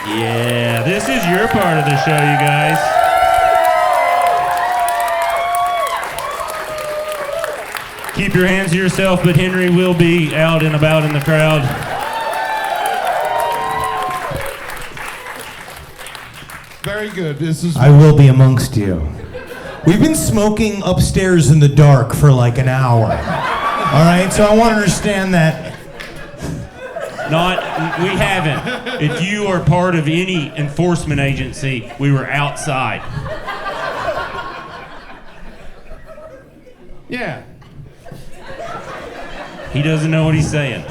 Yeah, this is your part of the show, you guys. Keep your hands to yourself, but Henry will be out and about in the crowd. Very good. I will be amongst you. We've been smoking upstairs in the dark for like an hour. All right, so I want to understand that. We haven't. If you are part of any enforcement agency, we were outside. Yeah. He doesn't know what he's saying.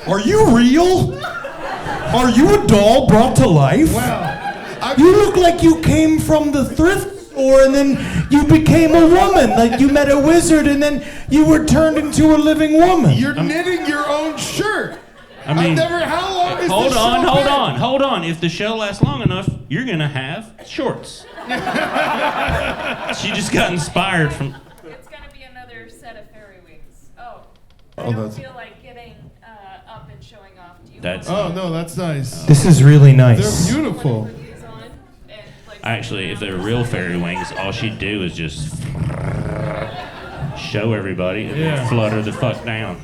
Are you real? Are you a doll brought to life? Wow. You look like you came from the thrift store and then you became a woman. Like you met a wizard and then you were turned into a living woman. You're knitting your own shirt. I mean, how long is hold this on, show hold been? on, hold on. If the show lasts long enough, you're gonna have shorts. She just got inspired from. It's gonna be another set of fairy wings. Oh, I don't that's- feel like getting up and showing off. Do you? That's. Oh, no, that's nice. This is really nice. They're beautiful. want to put these on and, like, Actually, if they're real fairy wings, all she'd do is just show everybody and then flutter the fuck down.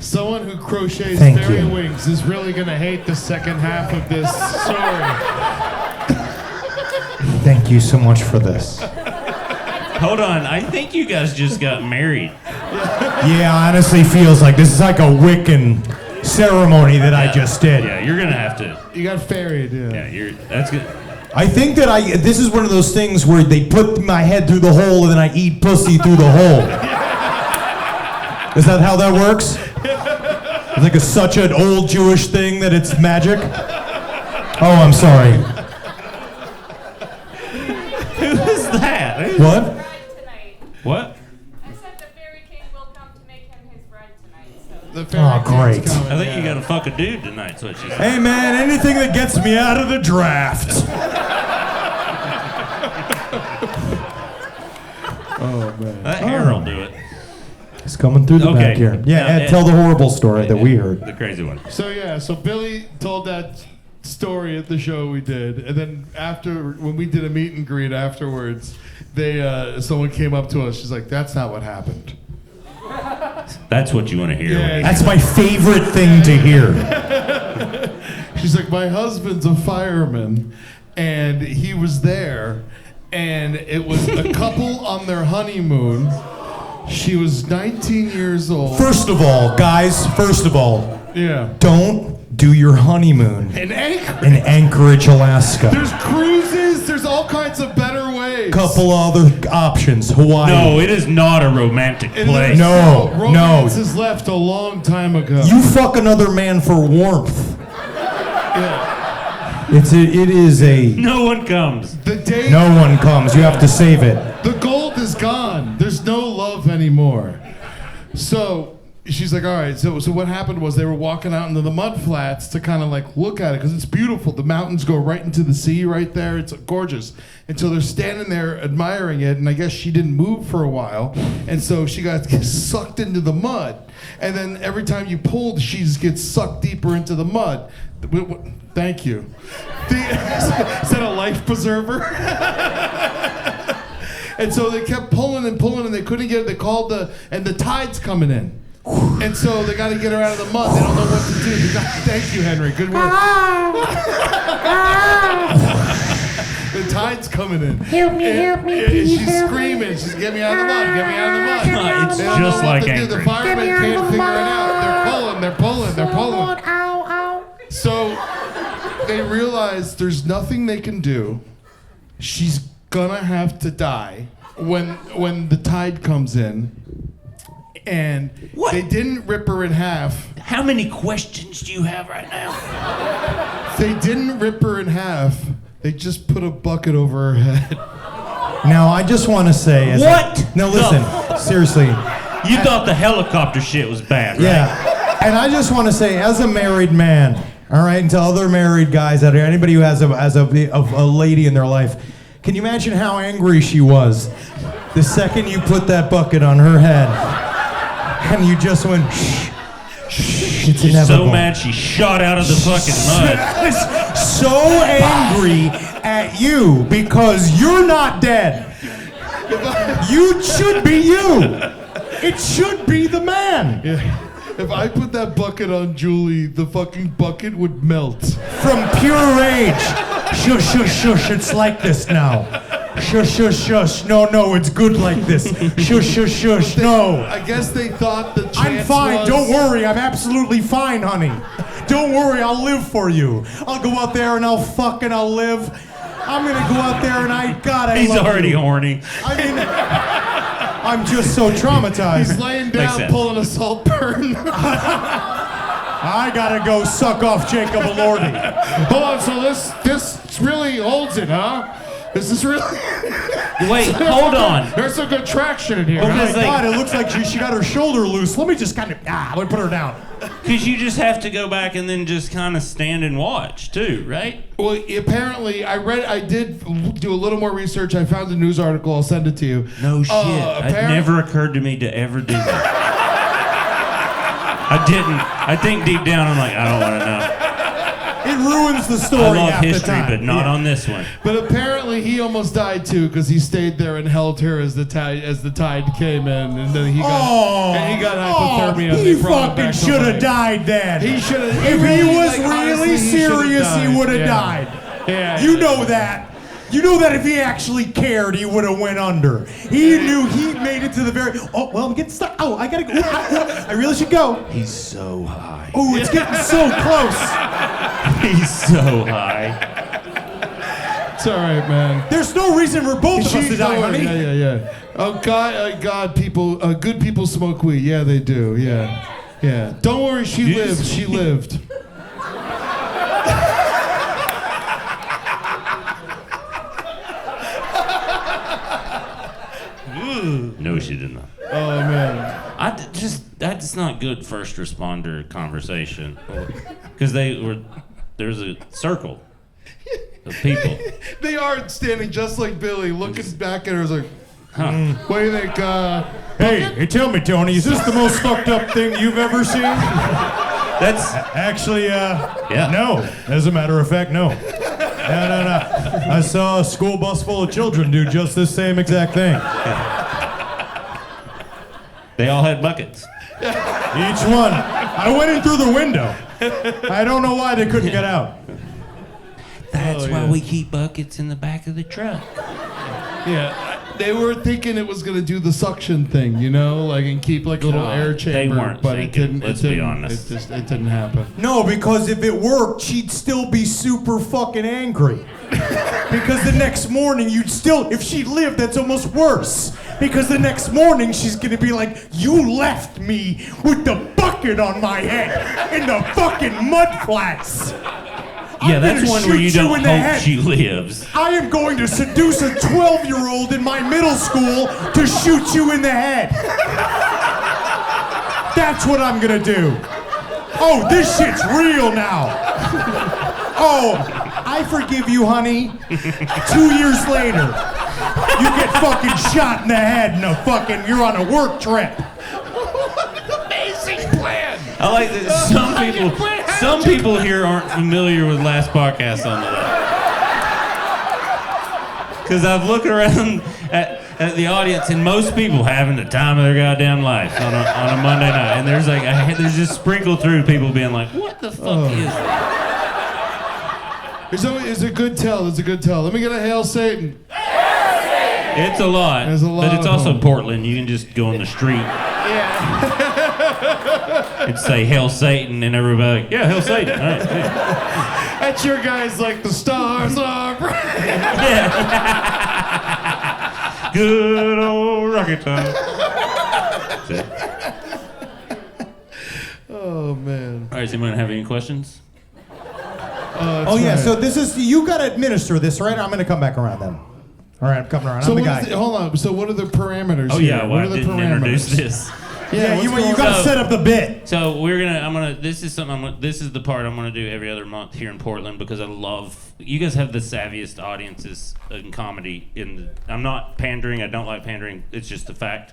Someone who crochets Thank fairy you. wings is really going to hate the second half of this story. Thank you so much for this. Hold on, I think you guys just got married. Yeah, honestly feels like this is like a Wiccan ceremony that I just did. Yeah, you're gonna have to. You got ferried, Yeah, that's good. I think that this is one of those things where they put my head through the hole and then I eat pussy through the hole. Is that how that works? It's like such an old Jewish thing that it's magic. Oh, I'm sorry. Who is that? What? bride tonight. What? I said the fairy king will come to make him his bride tonight. So. The fairy Oh, great. king's coming, I think yeah. you gotta fuck a dude tonight. That's what she said. Hey man, anything that gets me out of the draft. Oh, man. That hair will do it. It's coming through the Okay. back here. Yeah, Now, Ed, Ed- tell the horrible story that we heard. The crazy one. So Billy told that story at the show we did, and then when we did a meet and greet afterwards, someone came up to us. She's like, "That's not what happened." That's what you want to hear. Yeah. That's my favorite thing to hear. She's like, "My husband's a fireman, and he was there, and it was a couple on their honeymoon. She was 19 years old. First of all, guys, Yeah. don't do your honeymoon In Anchorage. in Anchorage, Alaska. There's cruises. There's all kinds of better ways. Couple other options. Hawaii. No, it is not a romantic And place. there's No, romance no. is left a long time ago. You fuck another man for warmth. Yeah. It is a. No one comes. The day No one comes. You have to save it. the gold is gone. There's no love anymore. So she's like, all right. So what happened was they were walking out into the mud flats to kind of like look at it because it's beautiful. The mountains go right into the sea right there. It's gorgeous. And so they're standing there admiring it. And I guess she didn't move for a while, and so she got sucked into the mud. And then every time you pulled, she just gets sucked deeper into the mud. Thank you. Is that a life preserver? And so they kept pulling and pulling, and they couldn't get it. They called and the tide's coming in. And so they got to get her out of the mud. They don't know what to do. Thank you, Henry. Good work. The tide's coming in. Help me, And please she's help me. screaming. She's, get me out of the mud. Get me out of the mud. It's They don't know just what like to do. Anchorage. The firemen Get me out can't of the figure it mud. out. They're pulling. Ow, ow. So they realize there's nothing they can do. She's gonna have to die when the tide comes in. And What? they didn't rip her in half. How many questions do you have right now? They didn't rip her in half. They just put a bucket over her head. Now, I just want to say. What? No, listen. Seriously. You thought the helicopter shit was bad, right? Yeah. And I just want to say, as a married man, all right, and to other married guys out there, anybody who has a lady in their life, can you imagine how angry she was the second you put that bucket on her head and you just went, shh, shh. It's She's inevitable. so mad she shot out of the fucking mud. So angry at you because you're not dead. You should be you. It should be the man. Yeah. If I put that bucket on Julie, the fucking bucket would melt. From pure rage. Shush, shush, shush. It's like this now. Shush, shush, shush. No, no, it's good like this. Shush, shush, shush. No. I guess they thought the chance I'm fine. was... Don't worry. I'm absolutely fine, honey. Don't worry. I'll live for you. I'll go out there and I'll live. I'm gonna go out there and I He's love already you. horny. I mean, I'm just so traumatized. He's laying Makes down sense. pulling a salt burn. I gotta go suck off Jacob Elordi. Hold on, so this really holds it, huh? This is really... Wait, hold on. There's some good traction in here. Oh huh? my Because, like- God, it looks like she got her shoulder loose. Let me just kind of, let me put her down. Because you just have to go back and then just kind of stand and watch, too, right? Well, apparently, I did do a little more research. I found a news article. I'll send it to you. No shit. It never occurred to me to ever do that. I didn't. I think deep down I'm like, I don't want to know. It ruins the I story love half the history, time. but not Yeah. on this one. But apparently, he almost died too because he stayed there and held her as the tide came in, and then he got hypothermia. and He they brought him fucking back to should have life. died then. He should have. If he was really honestly, he should've serious, he died. would have Yeah. died. Yeah. You know that. You know that if he actually cared, he would have went under. He knew he made it to the very. Oh well, I'm getting stuck. Oh, I gotta go. I really should go. He's so high. Oh, it's getting so close. He's so high. It's all right, man. There's no reason for both of us to die, Oh, honey. Yeah. Oh God, people, good people smoke weed. Yeah, they do. Yeah. Don't worry, she You lived. just- She lived. No, she did not. Oh man. That's not good first responder conversation. Because there's a circle of people. They are standing just like Billy, looking back at her as like, Huh. what do you think? Hey, tell me, Tony, is this the most fucked up thing you've ever seen? That's Actually, Yeah. no. As a matter of fact, no. No. I saw a school bus full of children do just this same exact thing. they all had buckets. Each one. I went in through the window. I don't know why they couldn't get out. That's Oh, why yeah. we keep buckets in the back of the truck. Yeah. They were thinking it was gonna do the suction thing, you know, like and keep like a little God, air they chamber, weren't but thinking, it didn't. let's it be didn't, honest. It didn't happen. No, because if it worked, she'd still be super fucking angry. Because the next morning, if she lived, that's almost worse. Because the next morning, she's gonna be like, you left me with the bucket on my head in the fucking mud flats. Yeah, I'm that's gonna one where you shoot don't in the hope head. she lives. I am going to seduce a 12-year-old in my middle school to shoot you in the head. That's what I'm gonna do. Oh, this shit's real now. Oh, I forgive you, honey. 2 years later, you get fucking shot in the head and you're on a work trip. Amazing plan. I like that some people here aren't familiar with last podcast on the left. Because I've looked around at the audience and most people having the time of their goddamn life on a Monday night. And there's there's just sprinkled through people being like, what the fuck is that? It's a good tell. It's a good tell. Let me get a Hail Satan. It's a lot. There's a lot but it's of also them. Portland. You can just go on the street and say Hail Satan and everybody like, yeah, Hail Satan. All right, yeah. That's your guys like the stars are bright. Yeah. Good old rocket time. That's it. Oh man. All right, does anyone have any questions? Oh yeah, so this is, you gotta administer this, right? I'm gonna come back around then. All right, I'm coming around. So I'm the what guy. is hold on. So what are the parameters? Oh here? yeah, What well, are I the didn't introduce this. Yeah, you what's gotta on? set up the bit. So this is something this is the part I'm gonna do every other month here in Portland because I love, you guys have the savviest audiences in comedy. I'm not pandering, I don't like pandering, it's just a fact.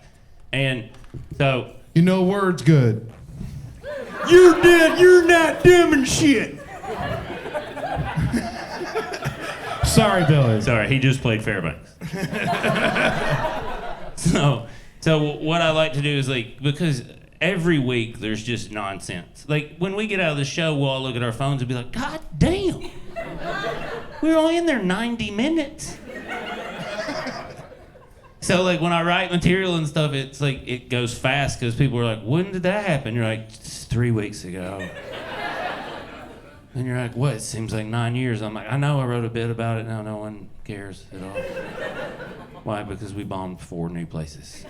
And so You know words good. You're dead. You're not dumb and shit. Sorry, Billy. Sorry, he just played Fairbanks. So what I like to do is like, because every week there's just nonsense. Like when we get out of the show, we'll all look at our phones and be like, God damn, we were only in there 90 minutes. So like when I write material and stuff, it's like it goes fast because people are like, when did that happen? You're like, 3 weeks ago. And you're like, what? It seems like 9 years. I'm like, I know I wrote a bit about it. Now no one cares at all. Why? Because we bombed 4 new places.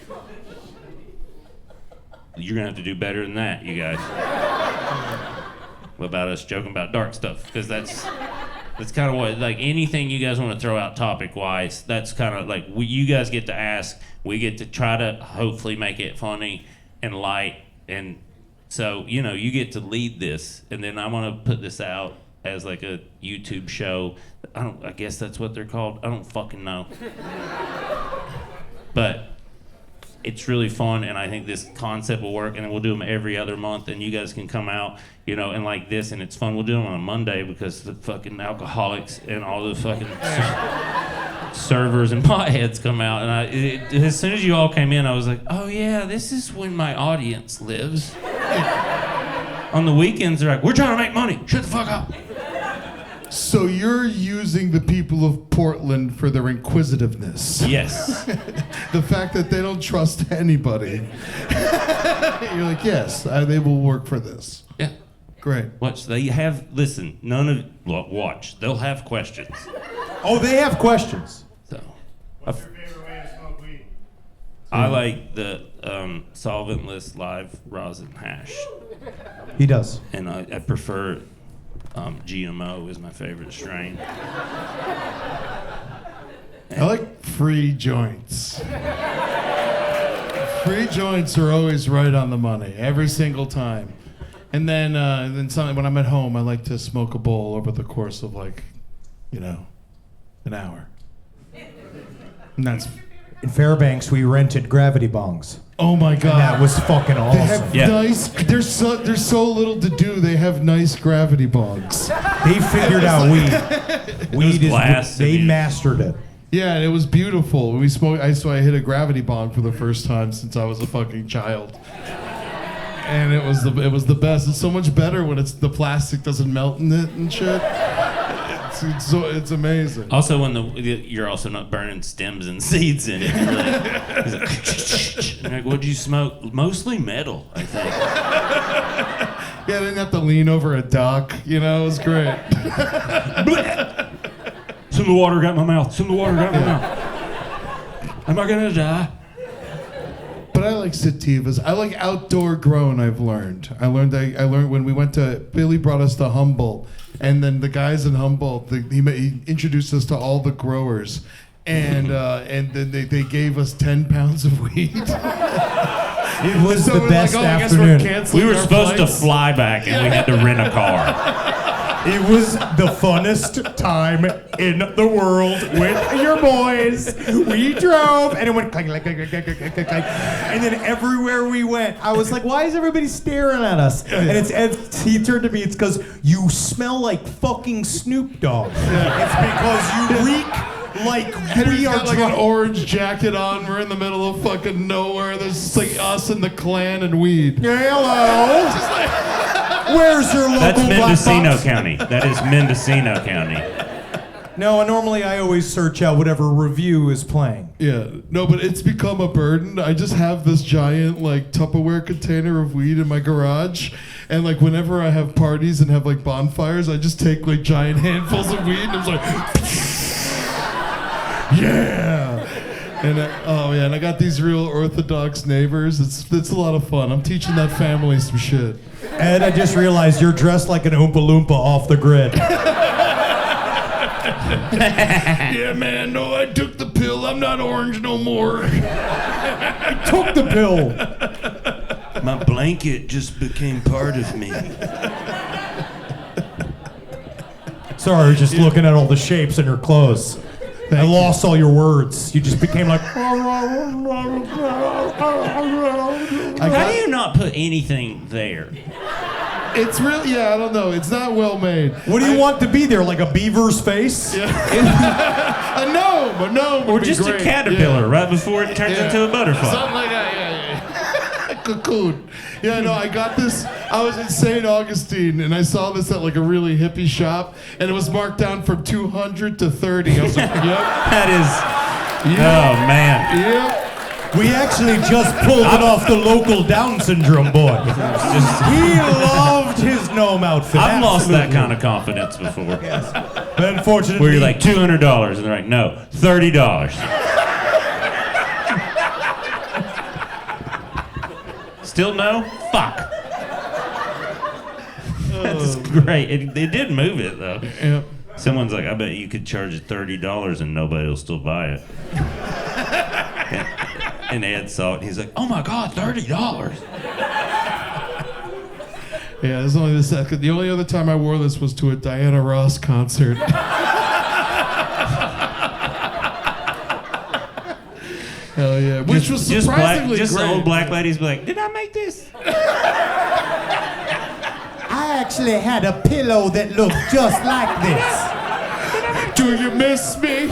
You're gonna have to do better than that, you guys. What about us joking about dark stuff? Because that's kind of what, like anything you guys want to throw out topic-wise, that's kind of like, you guys get to ask, we get to try to hopefully make it funny and light, and so, you know, you get to lead this, and then I want to put this out as like a YouTube show. I guess that's what they're called. I don't fucking know. But it's really fun, and I think this concept will work, and then we'll do them every other month, and you guys can come out, you know, and like this, and it's fun. We'll do them on a Monday because the fucking alcoholics and all the fucking servers and potheads come out, and as soon as you all came in, I was like, oh yeah, this is when my audience lives. On the weekends, they're like, we're trying to make money. Shut the fuck up. So you're using the people of Portland for their inquisitiveness. Yes. The fact that they don't trust anybody. You're like, yes, they will work for this. Yeah. Great. Watch. They'll watch. They'll have questions. Oh, they have questions. So. What's your favorite way to smoke weed? I like the solventless live rosin hash, He does. and I prefer GMO is my favorite strain. I like free joints. Free joints are always right on the money, every single time. And then when I'm at home, I like to smoke a bowl over the course of like, you know, an hour. And that's... In Fairbanks, we rented gravity bongs. Oh my God. That was fucking They awesome. have Yeah. nice. There's so little to do. They have nice gravity bongs. They figured out weed. Weed is glass they and you- mastered it. Yeah, and it was beautiful. We smoked. I hit a gravity bong for the first time since I was a fucking child, and it was the best. It's so much better when the plastic doesn't melt in it and shit. It's amazing. Also, when you're also not burning stems and seeds in it. You're like, you're like, what'd you smoke? Mostly metal, I think. Yeah, I didn't have to lean over a dock. You know, it was great. Some of the water got in my mouth. Some of the water got in my mouth. Am I gonna die? But I like sativas. I like outdoor grown. I learned when we went to Billy brought us to Humboldt, and then the guys in Humboldt he introduced us to all the growers, and then they gave us 10 pounds of weed. It was So the we're best like, oh, I guess we're afternoon. canceling We were our supposed to flights. fly back, and we had to rent a car. It was the funnest time in the world with your boys. We drove, and it went clank, clank, clank, clank, clank, clank, clank, clank. And then everywhere we went, I was like, why is everybody staring at us? And he turned to me, it's because you smell like fucking Snoop Dogg. It's because you reek like Henry's we are got like an drunk. orange jacket on. We're in the middle of fucking nowhere. There's just like us and the Klan and weed. Hello. Where's your local That's black Mendocino box? County. That is Mendocino County. No, normally I always search out whatever review is playing. Yeah, no, but it's become a burden. I just have this giant like Tupperware container of weed in my garage, and like whenever I have parties and have like bonfires, I just take like giant handfuls of weed and I'm like, yeah. And and I got these real Orthodox neighbors. It's a lot of fun. I'm teaching that family some shit. Ed, I just realized you're dressed like an Oompa Loompa off the grid. Yeah, man. No, I took the pill. I'm not orange no more. Took the pill. My blanket just became part of me. Sorry, just looking at all the shapes in your clothes. I lost all your words. You just became like. How do you not put anything there? It's really, I don't know. It's not well made. What do you want to be there? Like a beaver's face? A gnome Or would be just great. a caterpillar right before it turns into a butterfly. Something like that, yeah. Cocoon. Yeah, no, I got this. I was in St. Augustine, and I saw this at like a really hippie shop, and it was marked down from 200 to 30. I was like, yep. That is. Oh, man. Yep. We actually just pulled it off the local Down syndrome boy. He loved his gnome outfit. I've lost that Absolutely. kind of confidence before. But unfortunately, Where you're like $200, and they're like, no, $30. Still no? Fuck. That's great. It did move it though. Yep. Someone's like, I bet you could charge it $30 and nobody will still buy it. and Ed saw it. And he's like, oh my God, $30. Yeah, there's only the second. The only other time I wore this was to a Diana Ross concert. Hell yeah. Which was surprisingly just great. old black ladies be like, did I make this? I actually had a pillow that looked just like this. Do you miss me?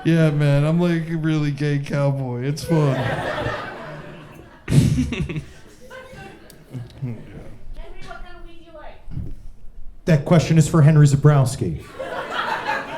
Yeah, man, I'm like a really gay cowboy. It's fun. Henry, what kind of weed you like? That question is for Henry Zebrowski.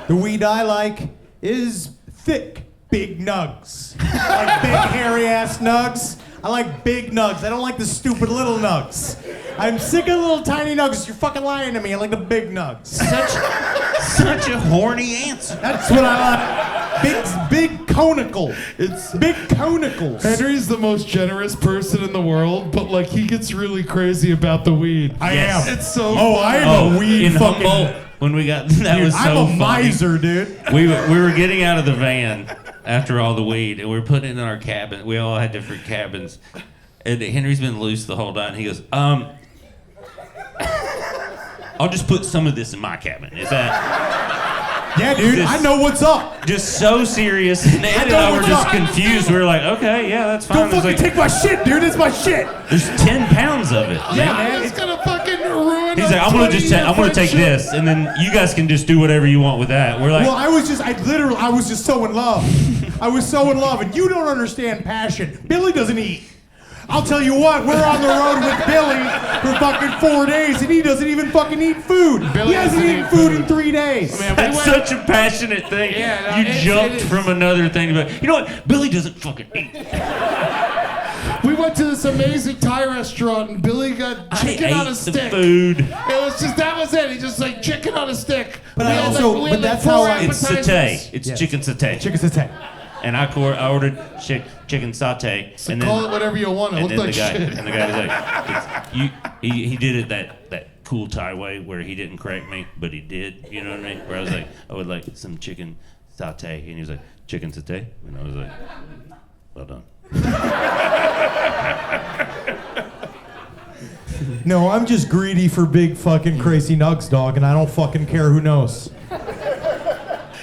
The weed I like is thick, big nugs. I like big, hairy-ass nugs. I like big nugs. I don't like the stupid little nugs. I'm sick of little tiny nugs. You're fucking lying to me. I like the big nugs. Such a horny answer. That's what I like. Big conical. It's Big conicals. Henry's the most generous person in the world, but like he gets really crazy about the weed. I Yes. am. It's so Oh, fun. I'm a weed in fucking... Humboldt, when we got that Dude, was so I'm a funny. miser, dude. We were getting out of the van after all the weed, and we were putting it in our cabin. We all had different cabins, and Henry's been loose the whole time. He goes, I'll just put some of this in my cabin. Is that Yeah, dude, This- I know what's up. just so serious? And Ed and know I were what's just up. confused. We were like, okay, yeah, that's fine. Don't There's fucking take my shit, dude. It's my shit. there's 10 pounds of it. Yeah, man, it's gonna fucking ruin. He's a like, I'm gonna 20-year take friendship. this, and then you guys can just do whatever you want with that. We're like, Well, I was just so in love. I was so in love, and you don't understand passion. Billy doesn't eat. I'll tell you what, we're on the road with Billy for fucking 4 days, and he doesn't even fucking eat food. Billy He hasn't doesn't eaten eat food food. in 3 days. Man, we that's went- such a passionate thing. Yeah, no, you it jumped is. from another thing, but you know what? Billy doesn't fucking eat. We went to this amazing Thai restaurant, and Billy got chicken I on ate a the stick. food. It was just that was it. He just like chicken on a stick. But We I had, also- we but had, that's 4 how I- It's appetizers. satay. It's Yes. chicken satay. Chicken satay. And I ordered chicken satay. So and call then, it whatever you want. It and looked then like the guy, shit. and the guy was like, he did it that cool Thai way where he didn't correct me, but he did. You know what I mean? Where I was like, I would like some chicken satay, and he was like, chicken satay, and I was like, well done. No, I'm just greedy for big fucking crazy nugs, dog, and I don't fucking care who knows.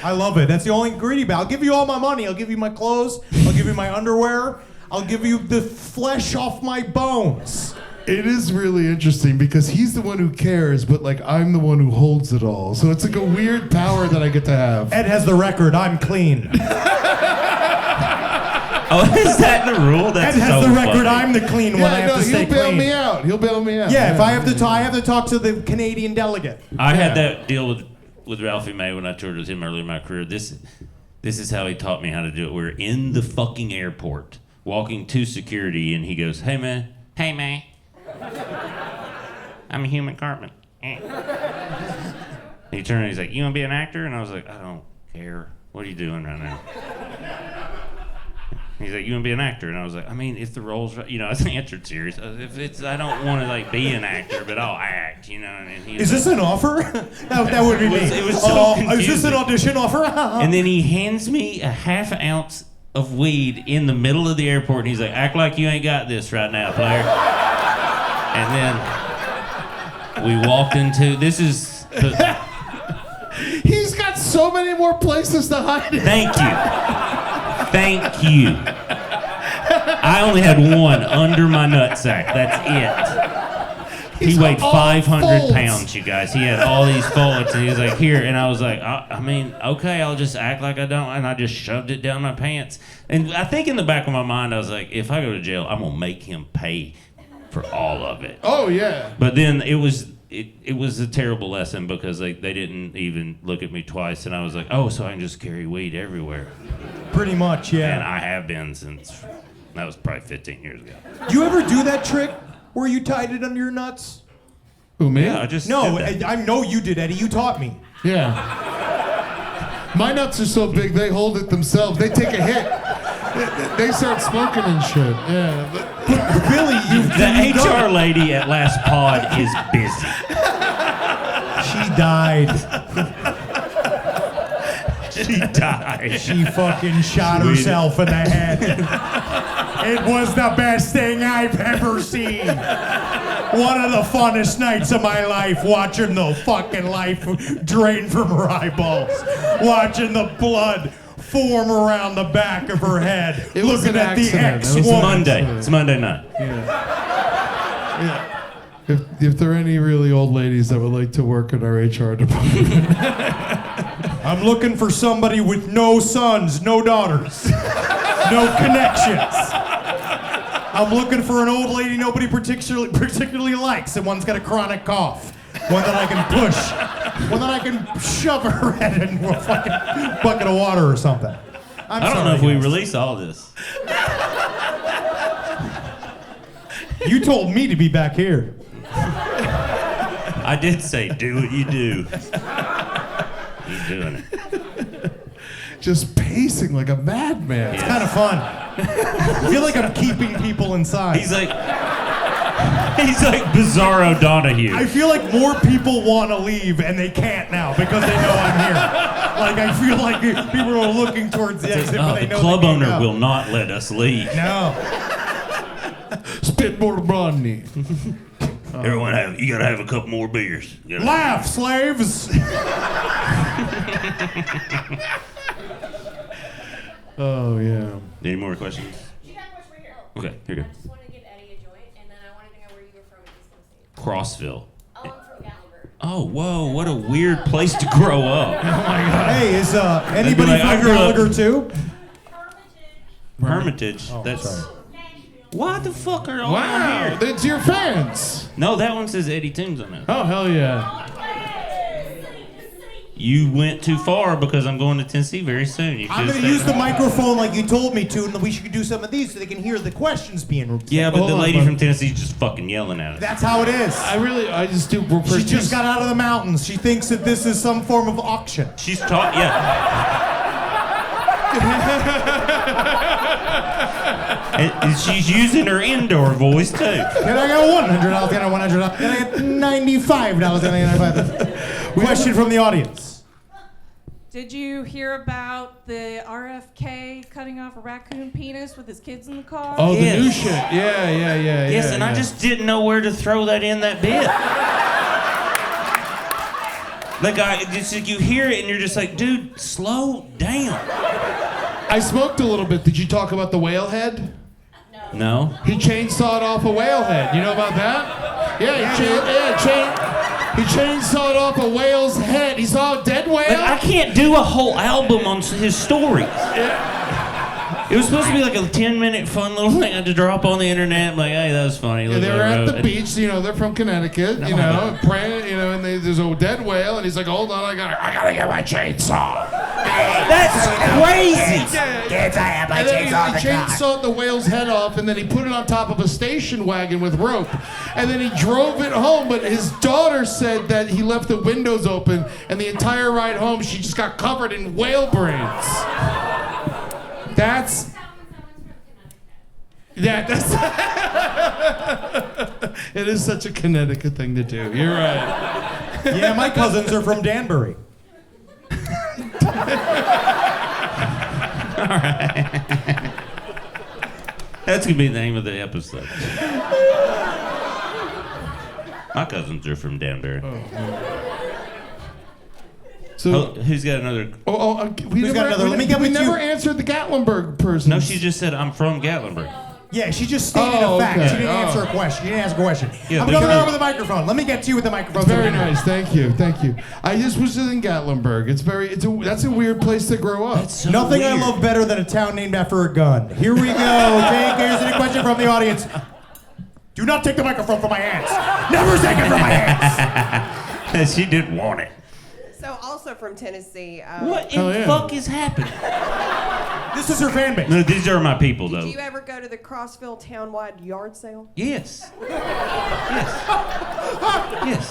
I love it. That's the only greedy bit. I'll give you all my money. I'll give you my clothes. I'll give you my underwear. I'll give you the flesh off my bones. It is really interesting because he's the one who cares, but like I'm the one who holds it all. So it's like a weird power that I get to have. Ed has the record. I'm clean. Oh, is that the rule? Ed That's has so the record. funny. I'm the clean one. I have to stay he'll bail clean. me out. He'll bail me out. Yeah, if I have to talk, I have to talk to the Canadian delegate. I had that deal with Ralphie May when I toured with him early in my career. This is how he taught me how to do it. We're in the fucking airport, walking to security, and he goes, "Hey man, I'm a human Cartman." And he turned and he's like, "You want to be an actor?" And I was like, "I don't care. What are you doing right now?" He's like, "You want to be an actor?" And I was like, "I mean, if the role's right," I answered serious. If it's, I don't want to like be an actor, but I'll act, And he Is this an offer? that would be me. It was so Is this confusing. an audition offer? And then he hands me a half ounce of weed in the middle of the airport, and he's like, "Act like you ain't got this right now, player." And then we walked into this is. He's got so many more places to hide it. Thank you. I I only had one under my nutsack. That's it. He weighed 500 pounds, you guys. He had all these folds, and he was like, here. And I was like, I mean, okay, I'll just act like I don't. And I just shoved it down my pants. And I think in the back of my mind, I was like, if I go to jail, I'm going to make him pay for all of it. Oh, yeah. But then it was a terrible lesson because they didn't even look at me twice. And I was like, oh, so I can just carry weed everywhere. Pretty much, yeah. And I have been since, that was probably 15 years ago. Do you ever do that trick where you tied it under your nuts? Who, me? Yeah, I just No, did that. I know you did, Eddie. You taught me. Yeah. My nuts are so big, they hold it themselves. They take a hit. They start smoking and shit. Yeah. Billy, The HR lady at last pod is busy. she died. She died. She fucking shot herself in the head. It was the best thing I've ever seen. One of the funnest nights of my life, watching the fucking life drain from her eyeballs, watching the blood form around the back of her head, It was looking an at the accident. It was It's ex-woman. Monday. It's Monday night. Yeah. If there are any really old ladies that would like to work in our HR department. I'm looking for somebody with no sons, no daughters, no connections. I'm looking for an old lady nobody particularly likes, and one's got a chronic cough. One that I can push. One that I can shove her head in a fucking bucket of water or something. I don't know if we release all this. You told me to be back here. I did say, do what you do. He's doing it. Just pacing like a madman. It's kind of fun. I feel like I'm keeping people inside. He's like Bizarro Donahue. I feel like more people want to leave and they can't now because they know I'm here. Like I feel like people are looking towards the exit, but they the know club they can't owner go. will not let us leave. No. Spit more brandy. Everyone, you gotta have a couple more beers. Laugh, slaves. Oh, yeah. Any more questions? She got a question right here. Okay, here you I go. just wanted to give Eddie a joint, and then I wanted to know where you were from in East Tennessee. Crossville. Oh, I'm from Gatlinburg. Oh, whoa, what a weird place to grow up. Hey, is anybody like, I from grew up- Gallagher too? Hermitage. Oh, That's. sorry. Why the fuck are all Wow, here? that's your fans. No, that one says Eddie Toombs on it. Oh, hell yeah. You went too far because I'm going to Tennessee very soon. You I'm could've going to use said- the microphone like you told me to, and we should do some of these so they can hear the questions being. Yeah, but Hold the on, lady bud. from Tennessee's just fucking yelling at us. That's how it is. I just do. She just got out of the mountains. She thinks that this is some form of auction. She's taught, yeah. And she's using her indoor voice too. Can I get $100? Can I get $100? Can I get $95? Can I get $95? Question from the audience. Did you hear about the RFK cutting off a raccoon penis with his kids in the car? Oh, Yes. the new shit. Yeah. Yes, and I yeah. just didn't know where to throw that in that bit. Like, you hear it and you're just like, dude, slow down. I smoked a little bit. Did you talk about the whale head? No? He chainsawed off a whale head. You know about that? Yeah, he chainsawed off a whale's head. He saw a dead whale. Like, I can't do a whole album on his stories. It was supposed to be like a 10-minute fun little thing I had to drop on the internet. I'm like, hey, that was funny. Yeah, Look they what were I at wrote. the beach, they're from Connecticut, praying, and there's a dead whale, and he's like, hold on, I gotta get my chainsaw. That's crazy. And then he chainsawed the whale's head off, and then he put it on top of a station wagon with rope, and then he drove it home, but his daughter said that he left the windows open, and the entire ride home, she just got covered in whale brains. That's it is such a Connecticut thing to do. You're right. Yeah, my cousins are from Danbury. That's going to be the name of the episode. My cousins are from Danbury. So, Who's got another? Who's got another? we never answered the Gatlinburg person. No, she just said I'm from Gatlinburg. Yeah, she just stated a fact. okay. She didn't answer a question. She didn't ask a question. Yeah, I'm we coming can- over with the microphone. Let me get to you with the microphone. Very nice, thank you. I just was in Gatlinburg. That's a weird place to grow up. So Nothing weird. I love better than a town named after a gun. Here we go. Here's any question from the audience. Do not take the microphone from my hands. Never take it from my hands. She didn't want it. So also from Tennessee. What Hell in the yeah. fuck is happening? This is her fan base. No, these are my people, though. Did you ever go to the Crossville townwide yard sale? Yes. Yes.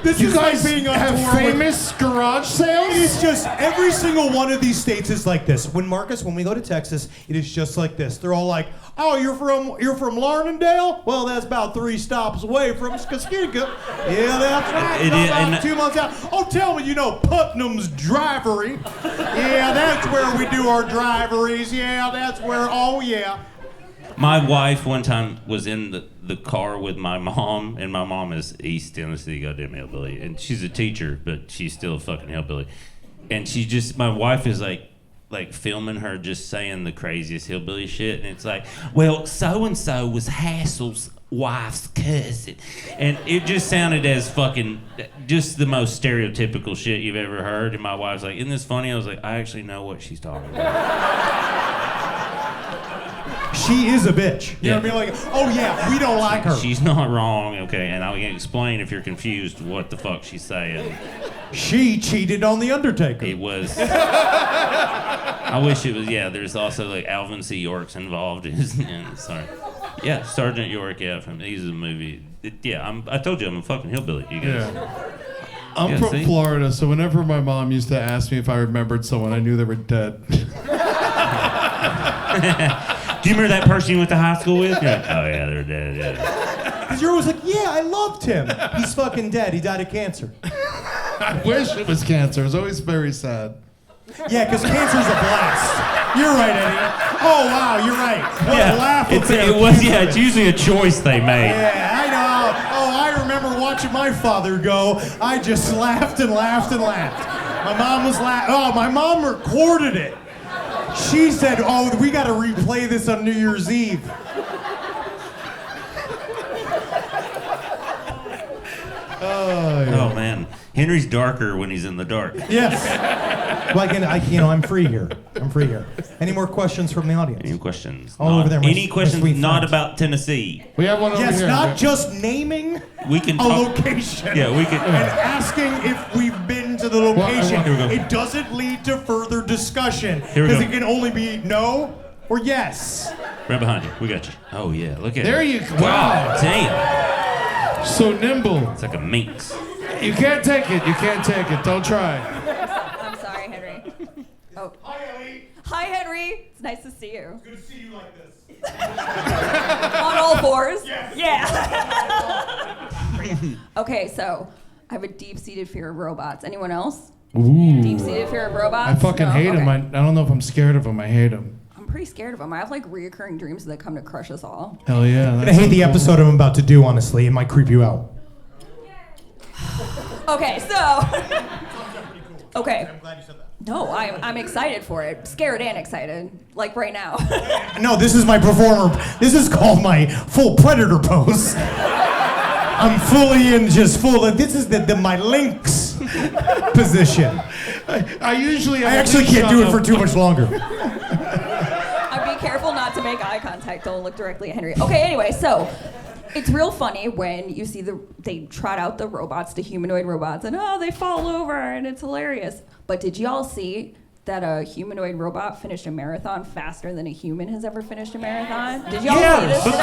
This You is guys like being on have tour with- famous garage sales? It is just every single one of these states is like this. When we go to Texas, it is just like this. They're all like, "Oh, you're from Larnendale? Well, that's about 3 stops away from Skowhegan. Yeah, that's right. It is, About and- 2 months out. Oh, tell me, you know Putnam's Drivery? Yeah, that's where we do our driveries. Yeah, that's where. Oh, yeah." My wife one time was in the car with my mom, and my mom is East Tennessee, goddamn hillbilly, and she's a teacher, but she's still a fucking hillbilly. And my wife is like filming her just saying the craziest hillbilly shit, and it's like, well, so and so was Hassel's wife's cousin, and it just sounded as fucking just the most stereotypical shit you've ever heard. And my wife's like, "Isn't this funny?" I was like, "I actually know what she's talking about." She is a bitch. You know Yeah. what I mean? Like, oh yeah, we don't like her. She's not wrong, okay, and I can explain if you're confused what the fuck she's saying. She cheated on the Undertaker. It was. I wish it was. Yeah, there's also like Alvin C. York's involved. Sorry. Yeah, Sergeant York. Yeah, he's a movie. I told you I'm a fucking hillbilly. You guys. Yeah. I'm Yeah, from see? Florida, so whenever my mom used to ask me if I remembered someone, I knew they were dead. Do you remember that person you went to high school with? You're like, oh yeah, they're dead. Yeah. Because you're always like, yeah, I loved him. He's fucking dead. He died of cancer. I wish it was cancer. It was always very sad. Yeah, because cancer's a blast. You're right, Eddie. Oh, wow, you're right. What a laugh affair It's usually a choice they made. Yeah, I know. Oh, I remember watching my father go. I just laughed and laughed and laughed. My mom was laughing. Oh, my mom recorded it. She said, oh, we got to replay this on New Year's Eve. Oh man, Henry's darker when he's in the dark. Yes. Like, I'm free here. Any more questions from the audience? Any questions? All over there, my- Any my questions sweet not friends. about Tennessee? We have one over Yes, here. not just naming We can a talk. location. Yeah, we can. And asking if we've been to the location. Here we go. It doesn't lead to further discussion. Here we Because go. it can only be no or yes. Right behind you. We got you. Oh yeah, look at There it. you go. Wow, damn. So nimble. It's like a minx. You can't take it. Don't try. I'm sorry, Henry. Oh. Hi, Ellie. Hi, Henry. It's nice to see you. Good to see you like this. On all fours? Yes. Yeah. Okay, so I have a deep-seated fear of robots. Anyone else? Ooh. Deep-seated fear of robots? I fucking No? hate him. Okay. I don't know if I'm scared of him. I hate him. I'm pretty scared of them. I have like reoccurring dreams that come to crush us all. Hell yeah. I hate the episode I'm about to do, honestly. It might creep you out. Okay, so. Okay. I'm glad you said that. No, I'm excited for it. Scared and excited. Like right now. No, this is my performer. This is called my full predator pose. I'm fully in, just full of. This is my lynx position. I usually. I actually can't do it for too much longer. I'd be careful not to make eye contact. Don't look directly at Henry. Okay, anyway, so it's real funny when you see they trot out the robots, the humanoid robots, and they fall over, and it's hilarious. But did y'all see that a humanoid robot finished a marathon faster than a human has ever finished a marathon? Did y'all see this today?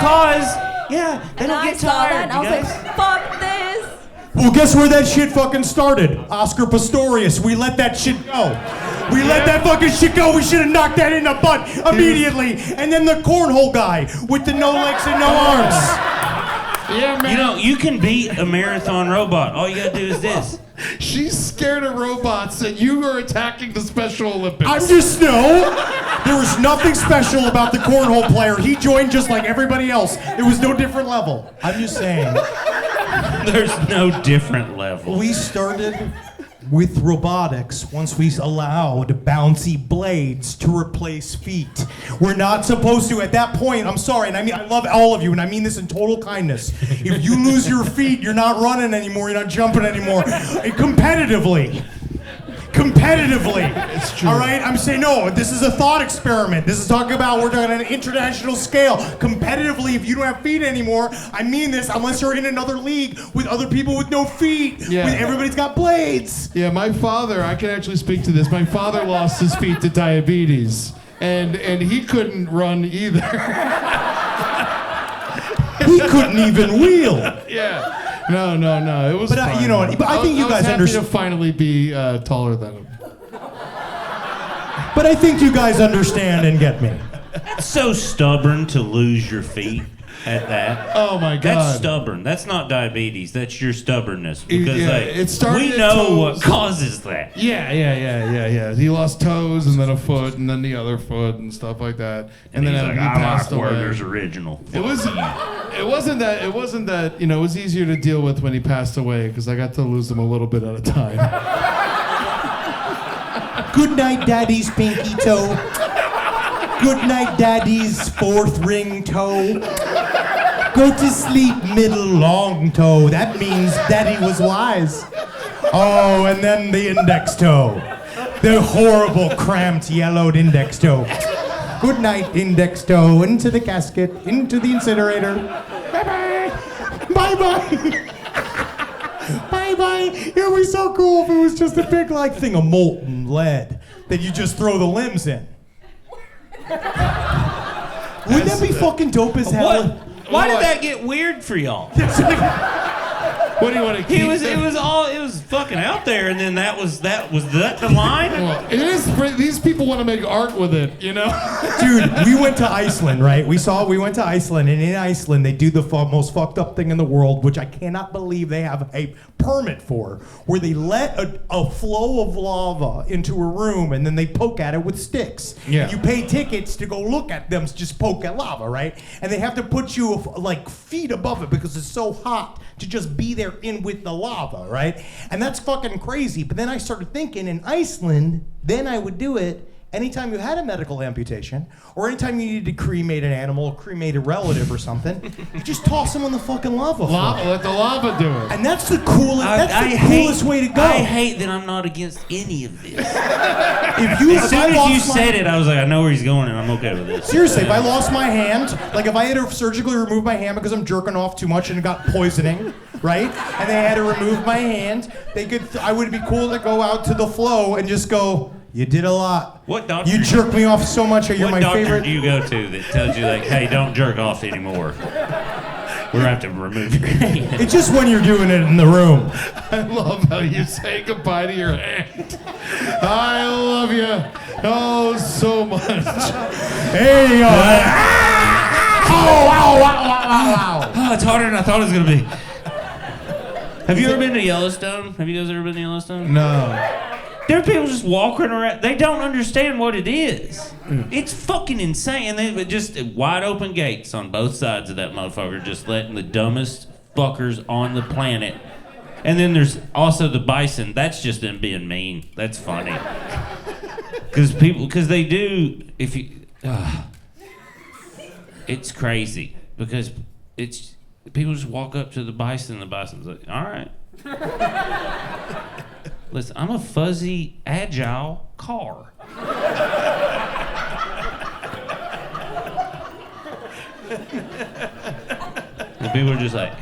They And I saw that, and I was like, fuck this. Well, guess where that shit fucking started? Oscar Pistorius. We let that shit go. We let that fucking shit go. We should have knocked that in the butt immediately. And then the cornhole guy with the no legs and no arms. Yeah, man. You know, you can beat a marathon robot. All you gotta do is this. She's scared of robots, and you are attacking the Special Olympics. I'm just there was nothing special about the cornhole player. He joined just like everybody else. It was no different level. I'm just saying. There's no different level. We started with robotics once we allowed bouncy blades to replace feet. We're not supposed to, at that point, I'm sorry, and I mean, I love all of you, and I mean this in total kindness. If you lose your feet, you're not running anymore, you're not jumping anymore. Competitively. It's true. All right, I'm saying no. This is a thought experiment. This is talking about we're talking on an international scale. Competitively, if you don't have feet anymore, I mean this. Unless you're in another league with other people with no feet, Yeah. with everybody's got blades. Yeah, my father, I can actually speak to this. My father lost his feet to diabetes, and he couldn't run either. He couldn't even wheel. Yeah. No. It was But, fine. you know what, but I think you was guys happy understand. to finally be taller than him. But I think you guys understand and get me. That's so stubborn to lose your feet at that. Oh my God. That's stubborn. That's not diabetes. That's your stubbornness. Because Yeah, like, it started we at know toes. what causes that. Yeah. He lost toes and then a foot and then the other foot and stuff like that. And then he's he like, I passed like away. Werther's original. It wasn't that it was easier to deal with when he passed away because I got to lose him a little bit at a time. Good night, Daddy's pinky toe. Good night, Daddy's fourth ring toe. Go to sleep, middle long toe. That means Daddy was wise. Oh, and then the index toe. The horrible, cramped, yellowed index toe. Good night, index toe. Into the casket, into the incinerator. Bye-bye. Bye-bye. Bye-bye. It would be so cool if it was just a big, like, thing of molten lead that you just throw the limbs in. Wouldn't that be fucking dope as hell? What? Why did that get weird for y'all? What do you want to keep? It was fucking out there, and then that was that the line? Well, it is. These people want to make art with it, you know. Dude, we went to Iceland, right? We went to Iceland, and in Iceland, they do the most fucked up thing in the world, which I cannot believe they have a permit for, where they let a flow of lava into a room, and then they poke at it with sticks. Yeah. And you pay tickets to go look at them just poke at lava, right? And they have to put you like feet above it because it's so hot to just be there in with the lava, right? And that's fucking crazy. But then I started thinking in Iceland, then I would do it anytime you had a medical amputation, or anytime you needed to cremate an animal, cremate a relative or something, you just toss them on the fucking lava floor. Let the lava do it. And that's the coolest way to go. I hate that I'm not against any of this. As As soon as you said it, I was like, I know where he's going, and I'm okay with it. Seriously, if I lost my hand, like if I had to surgically remove my hand because I'm jerking off too much and it got poisoning, right? And they had to remove my hand, I would be cool to go out to the flow and just go, you did a lot. What doctor? You jerked me off so much. You're What my doctor favorite. do you go to that tells you like, hey, don't jerk off anymore? We're gonna have to remove your hand. It's just when you're doing it in the room. I love how you say goodbye to your hand. I love you so much. There you go. Oh, it's harder than I thought it was gonna be. Have you ever been to Yellowstone? Have you guys ever been to Yellowstone? No. There are people just walking around. They don't understand what it is. It's fucking insane. And they just wide open gates on both sides of that motherfucker, just letting the dumbest fuckers on the planet. And then there's also the bison. That's just them being mean. That's funny. Because they do. If you, it's crazy because it's people just walk up to the bison. And the bison's like, all right. Listen, I'm a fuzzy, agile car. And people are just like,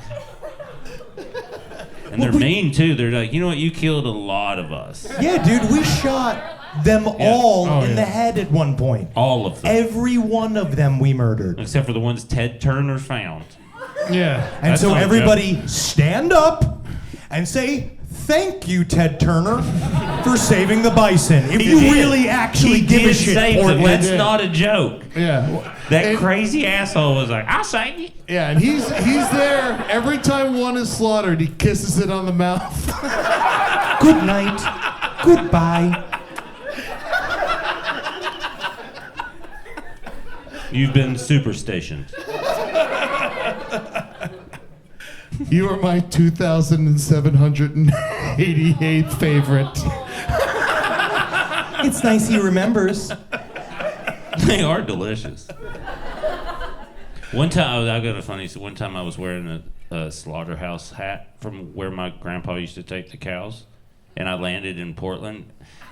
and they're mean too. They're like, you know what? You killed a lot of us. Yeah, dude, we shot them all in the head at one point. All of them. Every one of them we murdered. Except for the ones Ted Turner found. Yeah. And That's so not everybody stand up and say, thank you, Ted Turner, for saving the bison. If you did. really actually He give a did shit, save them. Portland. That's not a joke. Yeah. That crazy asshole was like, I'll save you. Yeah, and he's there every time one is slaughtered. He kisses it on the mouth. Good night. Goodbye. You've been superstationed. You are my 2,700. 88th favorite. It's nice he remembers. They are delicious. One time, I got a funny. So one time I was wearing a slaughterhouse hat from where my grandpa used to take the cows, and I landed in Portland,